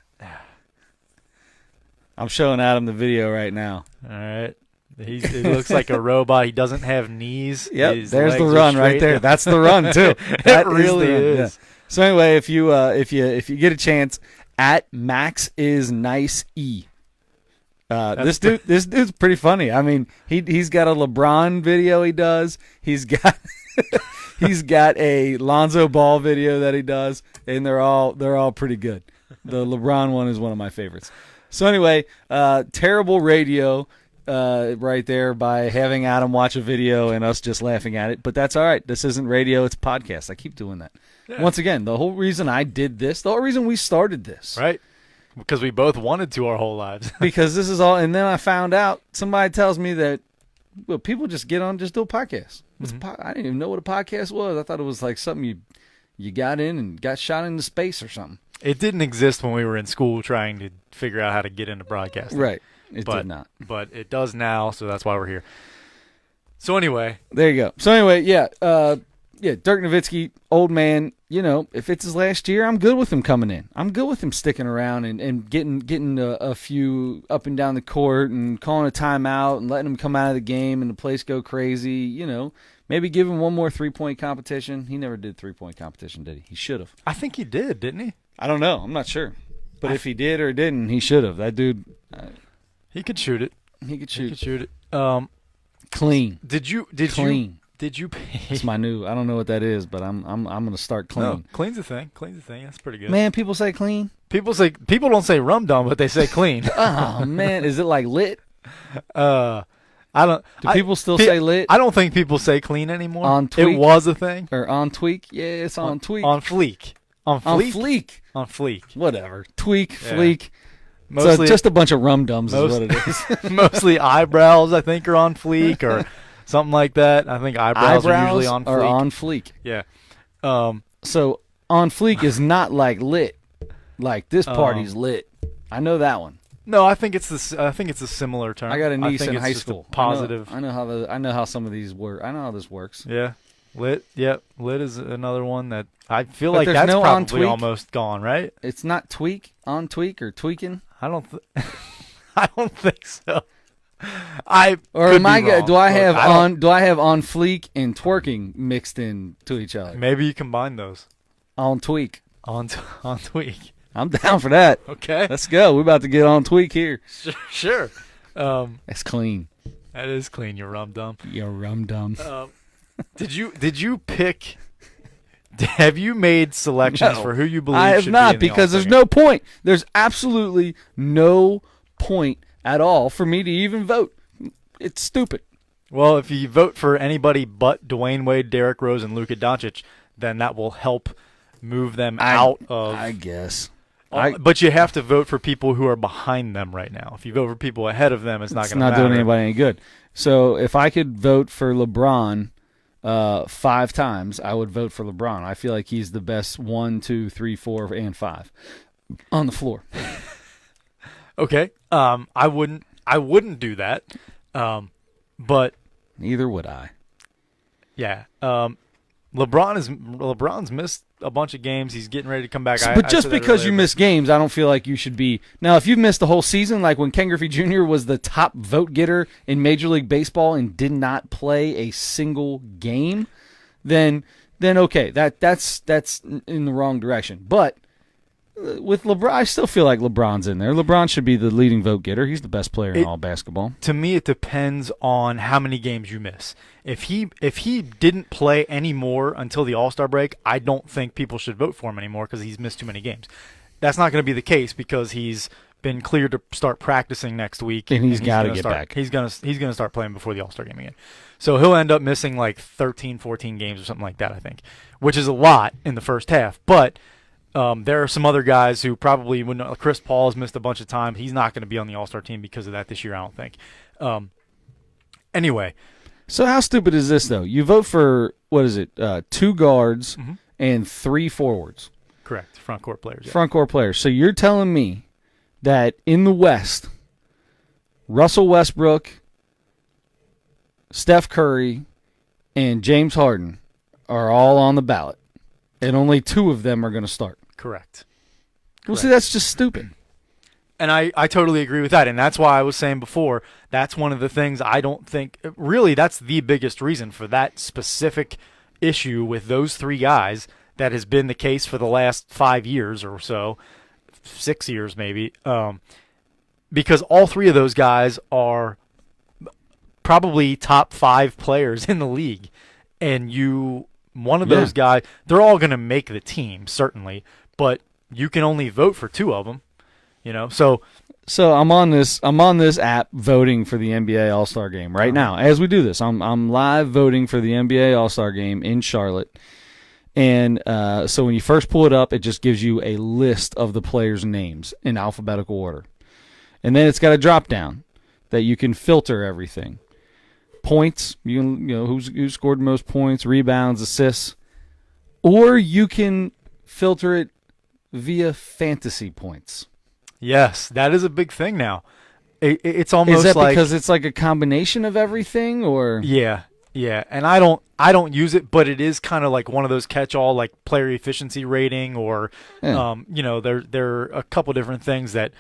I'm showing Adam the video right now. All right. He looks like a robot. He doesn't have knees. Yep, there's the run right there. That's the run too. That really is. Yeah. So anyway, if you get a chance, at Max is Nice E. This dude's pretty funny. I mean, he's got a LeBron video he does. He's got a Lonzo Ball video that he does, and they're all pretty good. The LeBron one is one of my favorites. So anyway, terrible radio right there by having Adam watch a video and us just laughing at it. But that's all right. This isn't radio, it's a podcast. I keep doing that. Yeah. Once again, the whole reason I did this, the whole reason we started this. Right. Because we both wanted to our whole lives. Because this is all, and then I found out, somebody tells me that, well, people just get on, just do a podcast. I didn't even know what a podcast was. I thought it was like something you got in and got shot into space or something. It didn't exist when we were in school trying to figure out how to get into broadcasting. Right. It did not. But it does now, so that's why we're here. So anyway. There you go. So anyway, Dirk Nowitzki, old man, if it's his last year, I'm good with him coming in. I'm good with him sticking around and getting a few up and down the court and calling a timeout and letting him come out of the game and the place go crazy. Maybe give him one more 3-point competition. He never did 3-point competition, did he? He should have. I think he did, didn't he? I don't know. I'm not sure. But if he did or didn't, he should have. That dude. He could shoot it. He could shoot it. Clean. Did you pay? It's my new. I don't know what that is, but I'm gonna start clean. No, clean's a thing. That's pretty good. Man, people say clean. People don't say rum dum, but they say clean. Oh man, is it like lit? I don't. Do people still say lit? I don't think people say clean anymore. On tweak? It was a thing. Or on tweak? Yeah, it's on tweak. On fleek. On fleek. On fleek. Whatever. Tweak, fleek. Mostly, so just a bunch of rum dums is what it is. Mostly eyebrows, I think, are on fleek or something like that. I think eyebrows are usually on fleek. Are on fleek. Yeah. So on fleek is not like lit. Like this party's lit. I know that one. No, I think it's this. I think it's a similar term. I got a niece think in it's high just a school. Positive. I know how some of these work. I know how this works. Yeah. Lit. Yep. Lit is another one that I feel But like there's that's no on probably tweak? almost gone, right? It's not on tweak or tweaking. I don't. I don't think so. I Or could am I? be wrong. Do I Look, have don't- Do I have on fleek and twerking mixed in to each other? Maybe you combine those On tweak. on tweak. I'm down for that. Okay. Let's go. We're about to get on tweak here. Sure. That's clean. That is clean. You rum dum. You're rum dum. Did you pick? Have you made selections No, for who you believe? I have should not be in the because there's All-Star no point. There's absolutely no point at all for me to even vote. It's stupid. game? Well, if you vote for anybody but Dwayne Wade, Derrick Rose, and Luka Doncic, then that will help move them out of. I guess. But you have to vote for people who are behind them right now. If you vote for people ahead of them, it's not going to matter. It's not doing anybody any good. So if I could vote for LeBron 5 times, I would vote for LeBron. I feel like he's the best 1, 2, 3, 4, and 5 on the floor. Okay. I wouldn't do that. But Neither would I. yeah. LeBron's missed a bunch of games. He's getting ready to come back. But just because you miss games, I don't feel like you should be. Now, if you've missed the whole season, like when Ken Griffey Jr. was the top vote getter in Major League Baseball and did not play a single game, then okay, that's in the wrong direction. But with LeBron, I still feel like LeBron's in there. LeBron should be the leading vote getter. He's the best player in all basketball. To me, it depends on how many games you miss. If he didn't play any more until the All-Star break, I don't think people should vote for him anymore because he's missed too many games. That's not going to be the case because he's been cleared to start practicing next week, and he's got to get back. He's gonna start playing before the All-Star game again. So he'll end up missing like 13, 14 games or something like that, I think, which is a lot in the first half. But there are some other guys who probably wouldn't. Chris Paul has missed a bunch of time. He's not going to be on the All-Star team because of that this year, I don't think. Anyway. So how stupid is this, though? You vote for, 2 guards and 3 forwards. Correct. Front court players. Yeah. Front court players. So you're telling me that in the West, Russell Westbrook, Steph Curry, and James Harden are all on the ballot, and only 2 of them are going to start. Correct. Well, see, that's just stupid. And I totally agree with that. And that's why I was saying before, that's one of the things I don't think – really, that's the biggest reason for that specific issue with those 3 guys that has been the case for the last 5 years or so, 6 years maybe, because all 3 of those guys are probably top 5 players in the league. And one of those guys – they're all going to make the team, certainly, but you can only vote for 2 of them. So I'm on this app voting for the NBA All-Star Game right now. As we do this, I'm live voting for the NBA All-Star Game in Charlotte. And so when you first pull it up, it just gives you a list of the players' names in alphabetical order. And then it's got a drop down that you can filter everything. Points, who scored the most points, rebounds, assists, or you can filter it via fantasy points. Yes, that is a big thing now. It's almost is that like because it's like a combination of everything, or yeah. And I don't use it, but it is kind of like one of those catch-all like player efficiency rating, or there are a couple different things that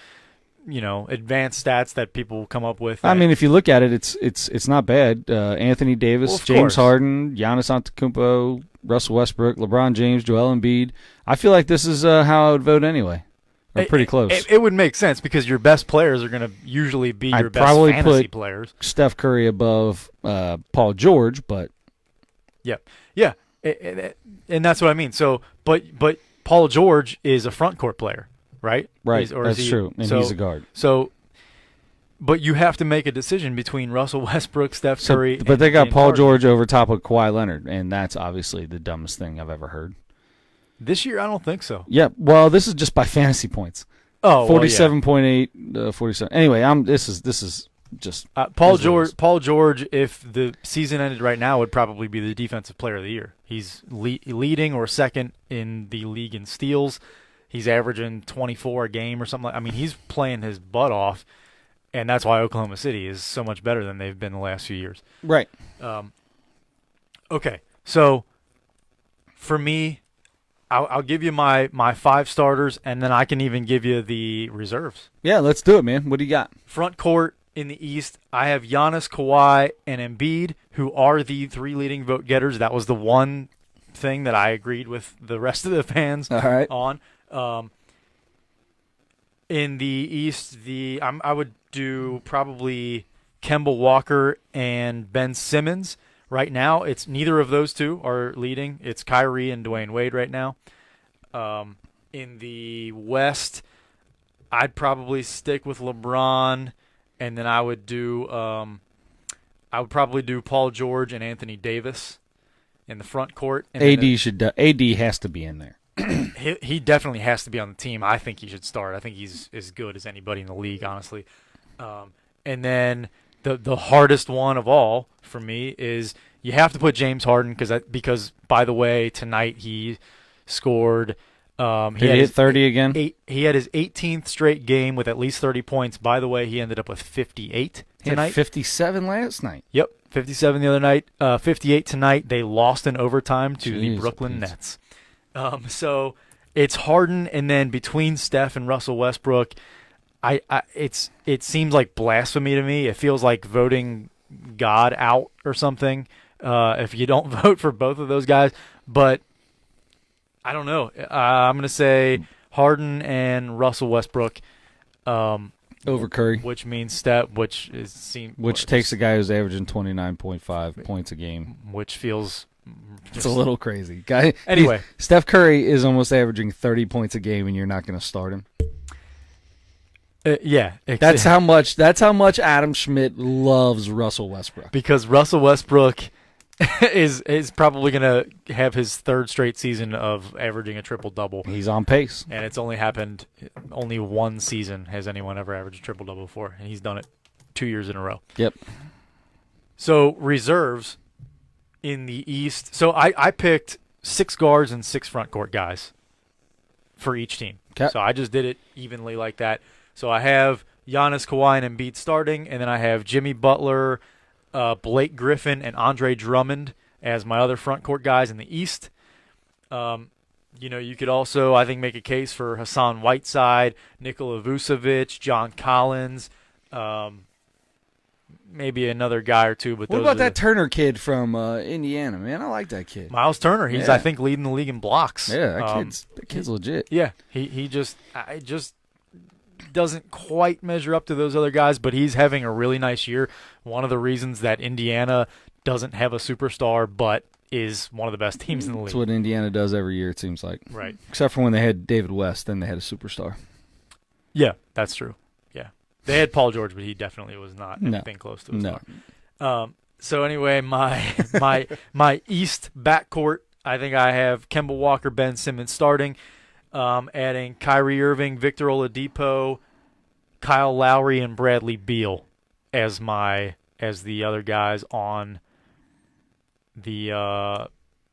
advanced stats that people come up with. I mean, if you look at it, it's not bad. Anthony Davis, James Harden, Giannis Antetokounmpo, Russell Westbrook, LeBron James, Joel Embiid. I feel like this is how I would vote anyway. Or pretty close. It would make sense because your best players are going to usually be your best probably fantasy put players. Steph Curry above Paul George, but yeah, and that's what I mean. So, but Paul George is a front court player, right? Right, that's true, and he's a guard. So, but you have to make a decision between Russell Westbrook, Steph Curry. But they got James Paul Harden. George over top of Kawhi Leonard, and that's obviously the dumbest thing I've ever heard. This year, I don't think so. Yeah, well, this is just by fantasy points. Oh, 47.8, 47. Anyway, this is just Paul George. If the season ended right now, would probably be the defensive player of the year. He's leading or second in the league in steals. He's averaging 24 a game or something. I mean, he's playing his butt off, and that's why Oklahoma City is so much better than they've been the last few years. Right. Okay, so for me, I'll give you my 5 starters, and then I can even give you the reserves. Yeah, let's do it, man. What do you got? Front court in the East, I have Giannis, Kawhi, and Embiid, who are the 3 leading vote getters. That was the one thing that I agreed with the rest of the fans All right. on. In the East, I would do probably Kemba Walker and Ben Simmons. Right now, it's neither of those two are leading. It's Kyrie and Dwayne Wade right now. In the West, I'd probably stick with LeBron, and then I would probably do Paul George and Anthony Davis in the front court. And AD has to be in there. He definitely has to be on the team. I think he should start. I think he's as good as anybody in the league, honestly. And then the hardest one of all for me is you have to put James Harden because by the way, tonight he scored. Did he hit 30 again? He had his 18th straight game with at least 30 points. By the way, he ended up with 58 He tonight. had 57 last night. Yep, 57 the other night. 58 tonight. They lost in overtime to the Jeez, Brooklyn please. Nets. So it's Harden, and then between Steph and Russell Westbrook, it seems like blasphemy to me. It feels like voting God out or something if you don't vote for both of those guys. But I don't know. I'm going to say Harden and Russell Westbrook Over Curry. which means Steph, which takes a guy who's averaging 29.5 points a game. which feels It's a little crazy. Guy. Anyway. Steph Curry is almost averaging 30 points a game, and you're not going to start him. Yeah, That's how much Adam Schmidt loves Russell Westbrook. because Russell Westbrook is probably going to have his 3rd straight season of averaging a triple-double. He's on pace. And it's only one season has anyone ever averaged a triple-double before, and he's done it 2 years in a row. Yep. So reserves in the East. So I picked 6 guards and 6 front court guys for each team. Okay. So I just did it evenly like that. So I have Giannis, Kawhi, and Embiid starting, and then I have Jimmy Butler, Blake Griffin, and Drummond as my other front court guys in the East. You could also, I think, make a case for Hassan Whiteside, Nikola Vucevic, John Collins, maybe another guy or two. But What about that Turner kid from Indiana, man? I like that kid. Miles Turner? He's, Yeah. I think, leading the league in blocks. Yeah, that kid's legit. Yeah, he just doesn't quite measure up to those other guys, but he's having a really nice year. One of the reasons that Indiana doesn't have a superstar, but is one of the best teams in the league. That's what Indiana does every year, it seems like. Right. Except for when they had David West, then they had a superstar. Yeah, that's true. Yeah. They had Paul George, but he definitely was not anything close to a star. So anyway, my East backcourt, I think I have Kemba Walker, Ben Simmons starting, adding Kyrie Irving, Victor Oladipo, Kyle Lowry, and Bradley Beal as the other guys on the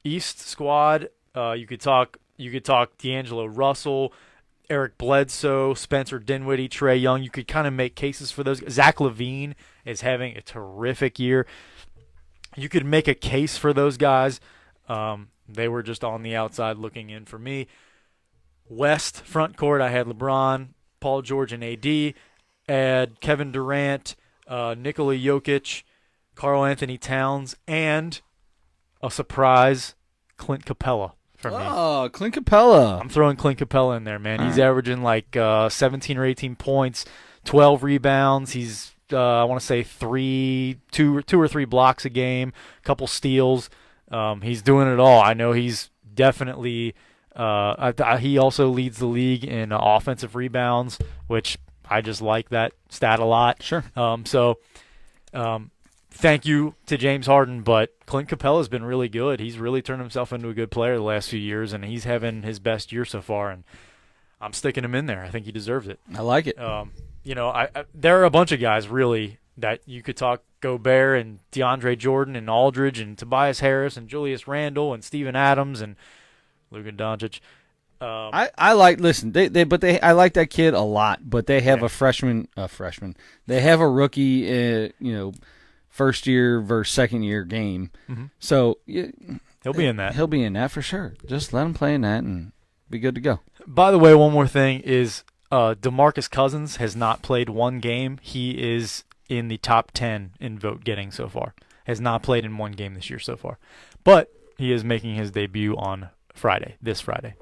East squad. You could talk D'Angelo Russell, Eric Bledsoe, Spencer Dinwiddie, Trae Young. You could kind of make cases for those. Zach LaVine is having a terrific year. You could make a case for those guys. They were just on the outside looking in for me. West front court, I had LeBron, Paul George, and AD. Add Kevin Durant, Nikola Jokic, Karl Anthony Towns, and a surprise, Clint Capella for me. Oh, Clint Capella. I'm throwing Clint Capella in there, man. He's averaging like 17 or 18 points, 12 rebounds. He's, I want to say, two or three blocks a game, a couple steals. He's doing it all. I know he's definitely he also leads the league in offensive rebounds, which I just like that stat a lot. Sure. Thank you to James Harden, but Clint Capella's been really good. He's really turned himself into a good player the last few years, and he's having his best year so far, and I'm sticking him in there. I think he deserves it. I like it. There are a bunch of guys, really, that you could talk Gobert and DeAndre Jordan and Aldridge and Tobias Harris and Julius Randle and Steven Adams and Luka Doncic. I like I like that kid a lot, but they have a freshman. They have a rookie, first year versus second year game. Mm-hmm. So he'll be in that. He'll be in that for sure. Just let him play in that and be good to go. By the way, one more thing is DeMarcus Cousins has not played one game. He is in the top 10 in vote getting so far. Has not played in one game this year so far, but he is making his debut on this Friday.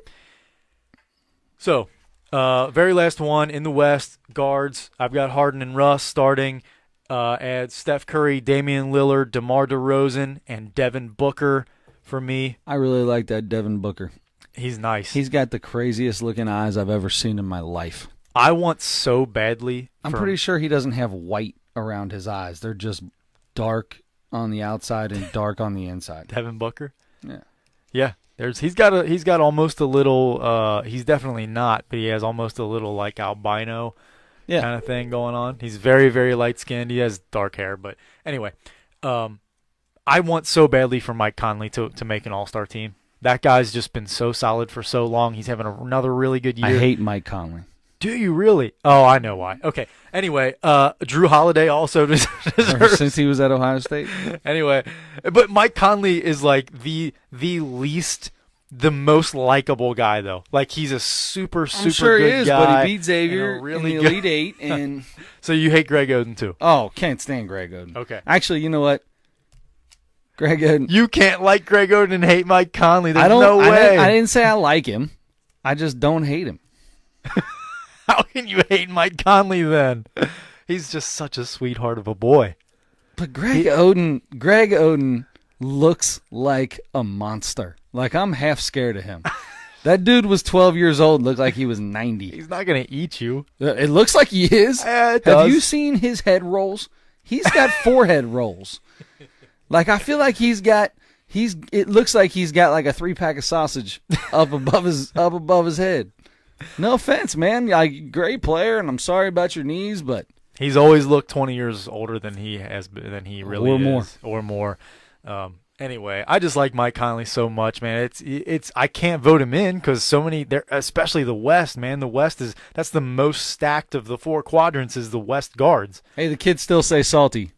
So, very last one in the West, guards. I've got Harden and Russ starting. Add Steph Curry, Damian Lillard, DeMar DeRozan, and Devin Booker for me. I really like that Devin Booker. He's nice. He's got the craziest looking eyes I've ever seen in my life. I want so badly. I'm pretty sure he doesn't have white around his eyes. They're just dark on the outside and dark on the inside. Devin Booker? Yeah. Yeah. He's got almost a little he's definitely not, but he has almost a little like albino kind of thing going on. He's very, very light skinned. He has dark hair, but anyway, I want so badly for Mike Conley to make an all-star team. That guy's just been so solid for so long. He's having another really good year. I hate Mike Conley. Do you really? Oh, I know why. Okay. Anyway, Drew Holiday also deserves. Since he was at Ohio State. Anyway, but Mike Conley is like the most likable guy though. Like he's a super sure good he is, guy. But he beat Xavier really in the Elite Eight, and so you hate Greg Oden too? Oh, can't stand Greg Oden. Okay. Actually, you know what? Greg Oden. You can't like Greg Oden and hate Mike Conley. There's no way. I didn't say I like him. I just don't hate him. How can you hate Mike Conley then? He's just such a sweetheart of a boy. But Greg Oden looks like a monster. Like I'm half scared of him. That dude was 12 years old, looked like he was 90. He's not going to eat you. It looks like he is. It Have does. you seen his head rolls? He's got forehead rolls. Like I feel like it looks like he's got like a 3-pack of sausage up above his head. No offense, man. Great player, and I'm sorry about your knees, but he's always looked 20 years older than he really is, or more. Anyway, I just like Mike Conley so much, man. It's I can't vote him in because so many there, especially the West, man. The West that's the most stacked of the 4 quadrants is the West guards. Hey, the kids still say salty.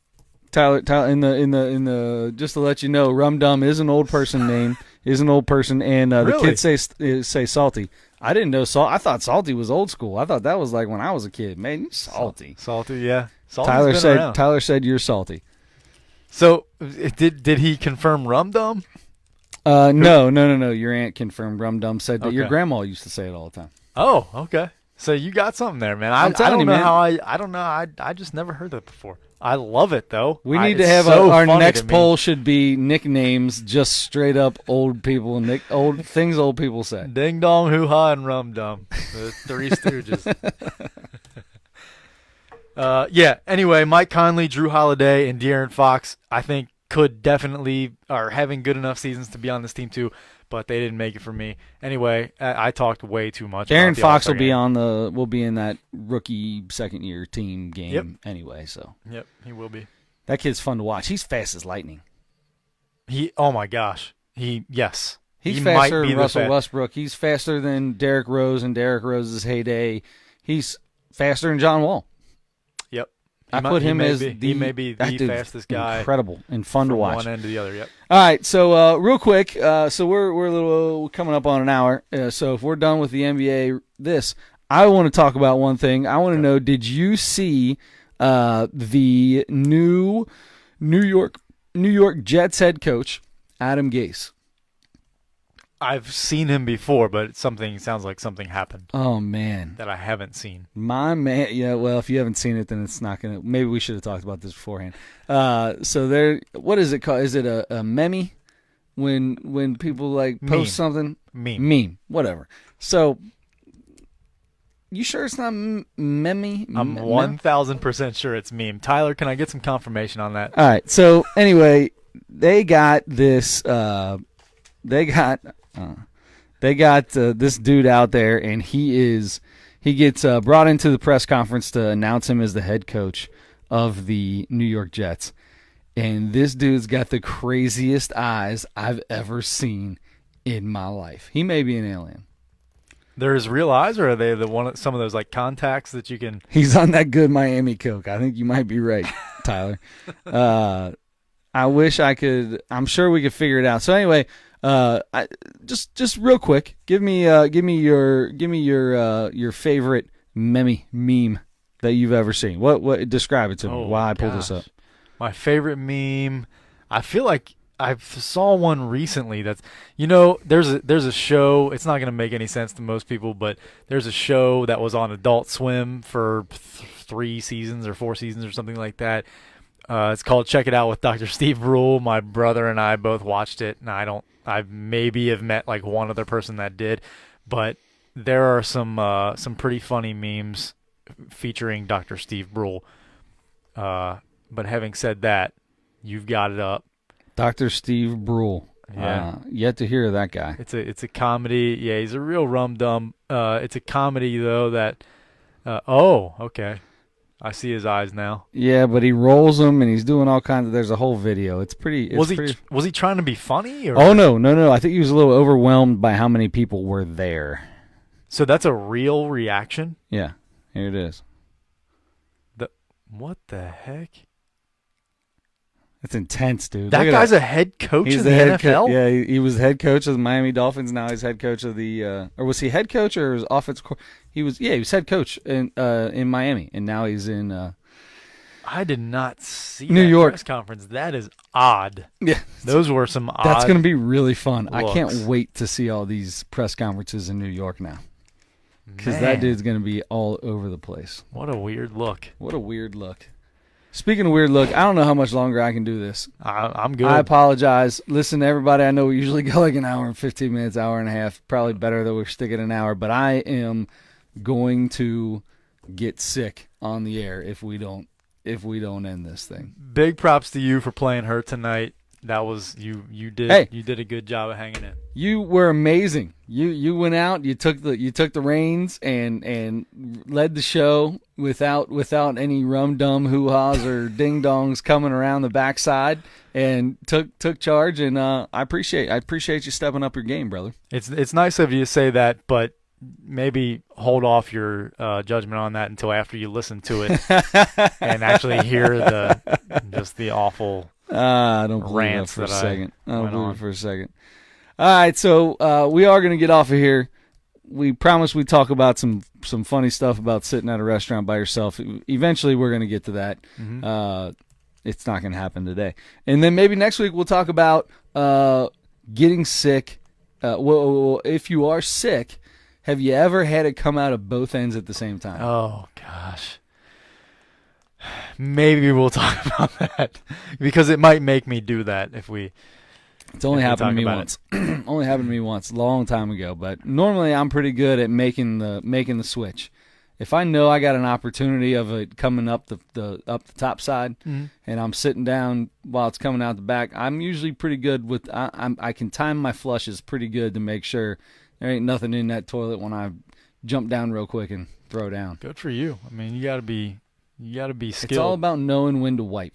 Tyler, in the just to let you know, Rum Dum is an old person name, and Really? The kids say salty. I didn't know salt. I thought salty was old school. I thought that was like when I was a kid. Man, you're salty. Salty, yeah. Tyler said you're salty. So did he confirm Rum Dum? No. Your aunt confirmed. Rum Dum said that your grandma used to say it all the time. Oh, okay. So you got something there, man. I don't know how I don't know. I just never heard that before. I love it though. We need to have our next poll should be nicknames, just straight up old people, old things old people say. Ding dong, hoo ha, and Rum Dum, the Three Stooges. Yeah. Anyway, Mike Conley, Drew Holiday, and De'Aaron Fox, I think could definitely are having good enough seasons to be on this team too. But they didn't make it for me. Anyway, I talked way too much. De'Aaron Fox will be in that rookie second year team game anyway. So yep, he will be. That kid's fun to watch. He's fast as lightning. Oh my gosh, yes. He's faster than Russell Westbrook. He's faster than Derrick Rose in Derrick Rose's heyday. He's faster than John Wall. Yep. He may be the fastest guy. Incredible and fun to watch. One end to the other. Yep. All right, so real quick, so we're coming up on an hour. So if we're done with the NBA, I want to talk about one thing. I want to know: did you see the new New York Jets head coach Adam Gase? I've seen him before, but it sounds like something happened. Oh man, that I haven't seen. My man, yeah. Well, if you haven't seen it, then it's not gonna. Maybe we should have talked about this beforehand. So there, what is it called? Is it a meme? When people like post something, meme, whatever. So, you sure it's not meme? I'm 1,000% sure it's meme. Tyler, can I get some confirmation on that? All right. So anyway, they got this. They got this dude out there, and he gets brought into the press conference to announce him as the head coach of the New York Jets. And this dude's got the craziest eyes I've ever seen in my life. He may be an alien. They're his real eyes, or are they some of those like contacts that you can? He's on that good Miami Coke. I think you might be right, Tyler. I wish I could. I'm sure we could figure it out. So anyway, just real quick, give me your favorite meme that you've ever seen. What describe it to me? Why I pulled this up? My favorite meme. I feel like I saw one recently that's, there's a show. It's not going to make any sense to most people, but there's a show that was on Adult Swim for 3 seasons or 4 seasons or something like that. It's called Check It Out with Dr. Steve Brule. My brother and I both watched it, and I maybe have met like one other person that did, but there are some pretty funny memes featuring Dr. Steve Brule. But having said that, you've got it up. Dr. Steve Brule. Yeah. Yet to hear of that guy. It's a comedy. Yeah, he's a real rum-dum. It's a comedy, though, that... okay. I see his eyes now. Yeah, but he rolls them, and he's doing all kinds of... There's a whole video. It's pretty... Was he trying to be funny? Or? Oh, no. I think he was a little overwhelmed by how many people were there. So that's a real reaction? Yeah. Here it is. What the heck? It's intense, dude. That guy's a head coach in the NFL? Yeah, he was head coach of the Miami Dolphins. Now he's head coach of the or was he head coach or was offense he was head coach in Miami, and now he's in I did not see New that York press conference. That is odd. Yeah. Those were some odd. That's going to be really fun. looks. I can't wait to see all these press conferences in New York now. Cuz that dude's going to be all over the place. What a weird look. What a weird look. Speaking of weird look, I don't know how much longer I can do this. I'm good. I apologize. Listen, everybody, I know we usually go like an hour and 15 minutes, hour and a half. Probably better that we're sticking an hour, but I am going to get sick on the air if we don't end this thing. Big props to you for playing hurt tonight. That was you did a good job of hanging in. You were amazing. You went out, you took the reins and led the show without any rum dum hoo-haws or ding dongs coming around the backside, and took charge, and I appreciate you stepping up your game, brother. It's nice of you to say that, but maybe hold off your judgment on that until after you listen to it and actually hear the awful I don't believe rants that for a second. I don't believe it for a second. All right, so we are going to get off of here. We promised we'd talk about some funny stuff about sitting at a restaurant by yourself. Eventually, we're going to get to that. Mm-hmm. It's not going to happen today. And then maybe next week we'll talk about getting sick. Well, if you are sick, have you ever had it come out of both ends at the same time? Oh, gosh. Maybe we'll talk about that because it might make me do that if we. It's only happened to me once. Only happened to me once, a long time ago. But normally I'm pretty good at making the switch. If I know I got an opportunity of it coming up the top side, mm-hmm. and I'm sitting down while it's coming out the back, I'm usually pretty good with. I can time my flushes pretty good to make sure there ain't nothing in that toilet when I jump down real quick and throw down. Good for you. I mean, you got to be skilled. It's all about knowing when to wipe.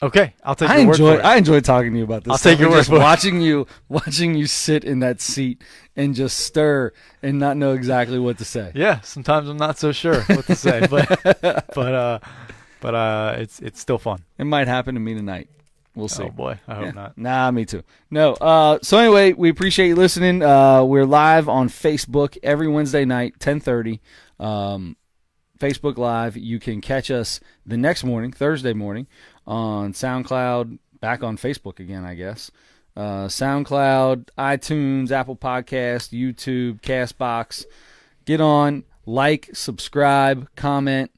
Okay, I'll take your word for it. I enjoy talking to you about this. I'll take your word for it. Watching you sit in that seat and just stir and not know exactly what to say. Yeah, sometimes I'm not so sure what to say, but it's still fun. It might happen to me tonight. We'll see. Oh boy, I hope not. Nah, me too. No. So anyway, we appreciate you listening. We're live on Facebook every Wednesday night, 10:30. Facebook Live. You can catch us the next morning, Thursday morning, on SoundCloud, back on Facebook again, I guess. SoundCloud, iTunes, Apple Podcast, YouTube, Castbox. Get on, like, subscribe, comment.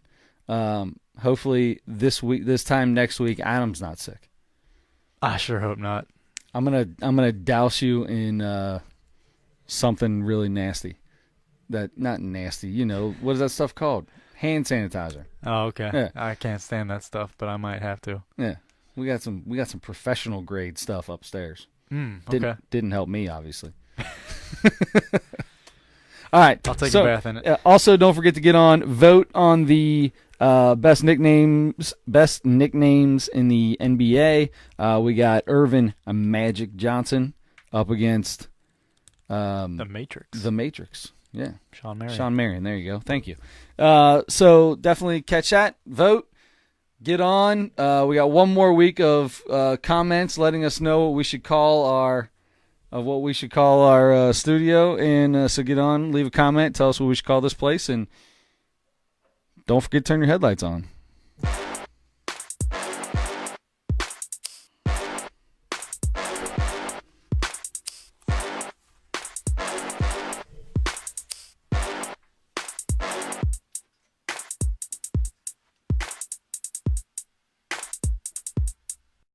Hopefully this time next week, Adam's not sick. I sure hope not. I'm gonna douse you in something really nasty. Not nasty, what is that stuff called? Hand sanitizer. Oh, okay. Yeah. I can't stand that stuff, but I might have to. Yeah, we got some professional grade stuff upstairs. Okay. Didn't help me, obviously. All right, I'll take a bath in it. Also, don't forget to get on, vote on the best nicknames in the NBA. We got Irvin Magic Johnson up against The Matrix. The Matrix. Yeah. Sean Marion. Sean Marion. There you go. Thank you. So definitely catch that. Vote. Get on. We got one more week of comments letting us know what we should call our studio. And so get on, leave a comment, tell us what we should call this place, and don't forget to turn your headlights on.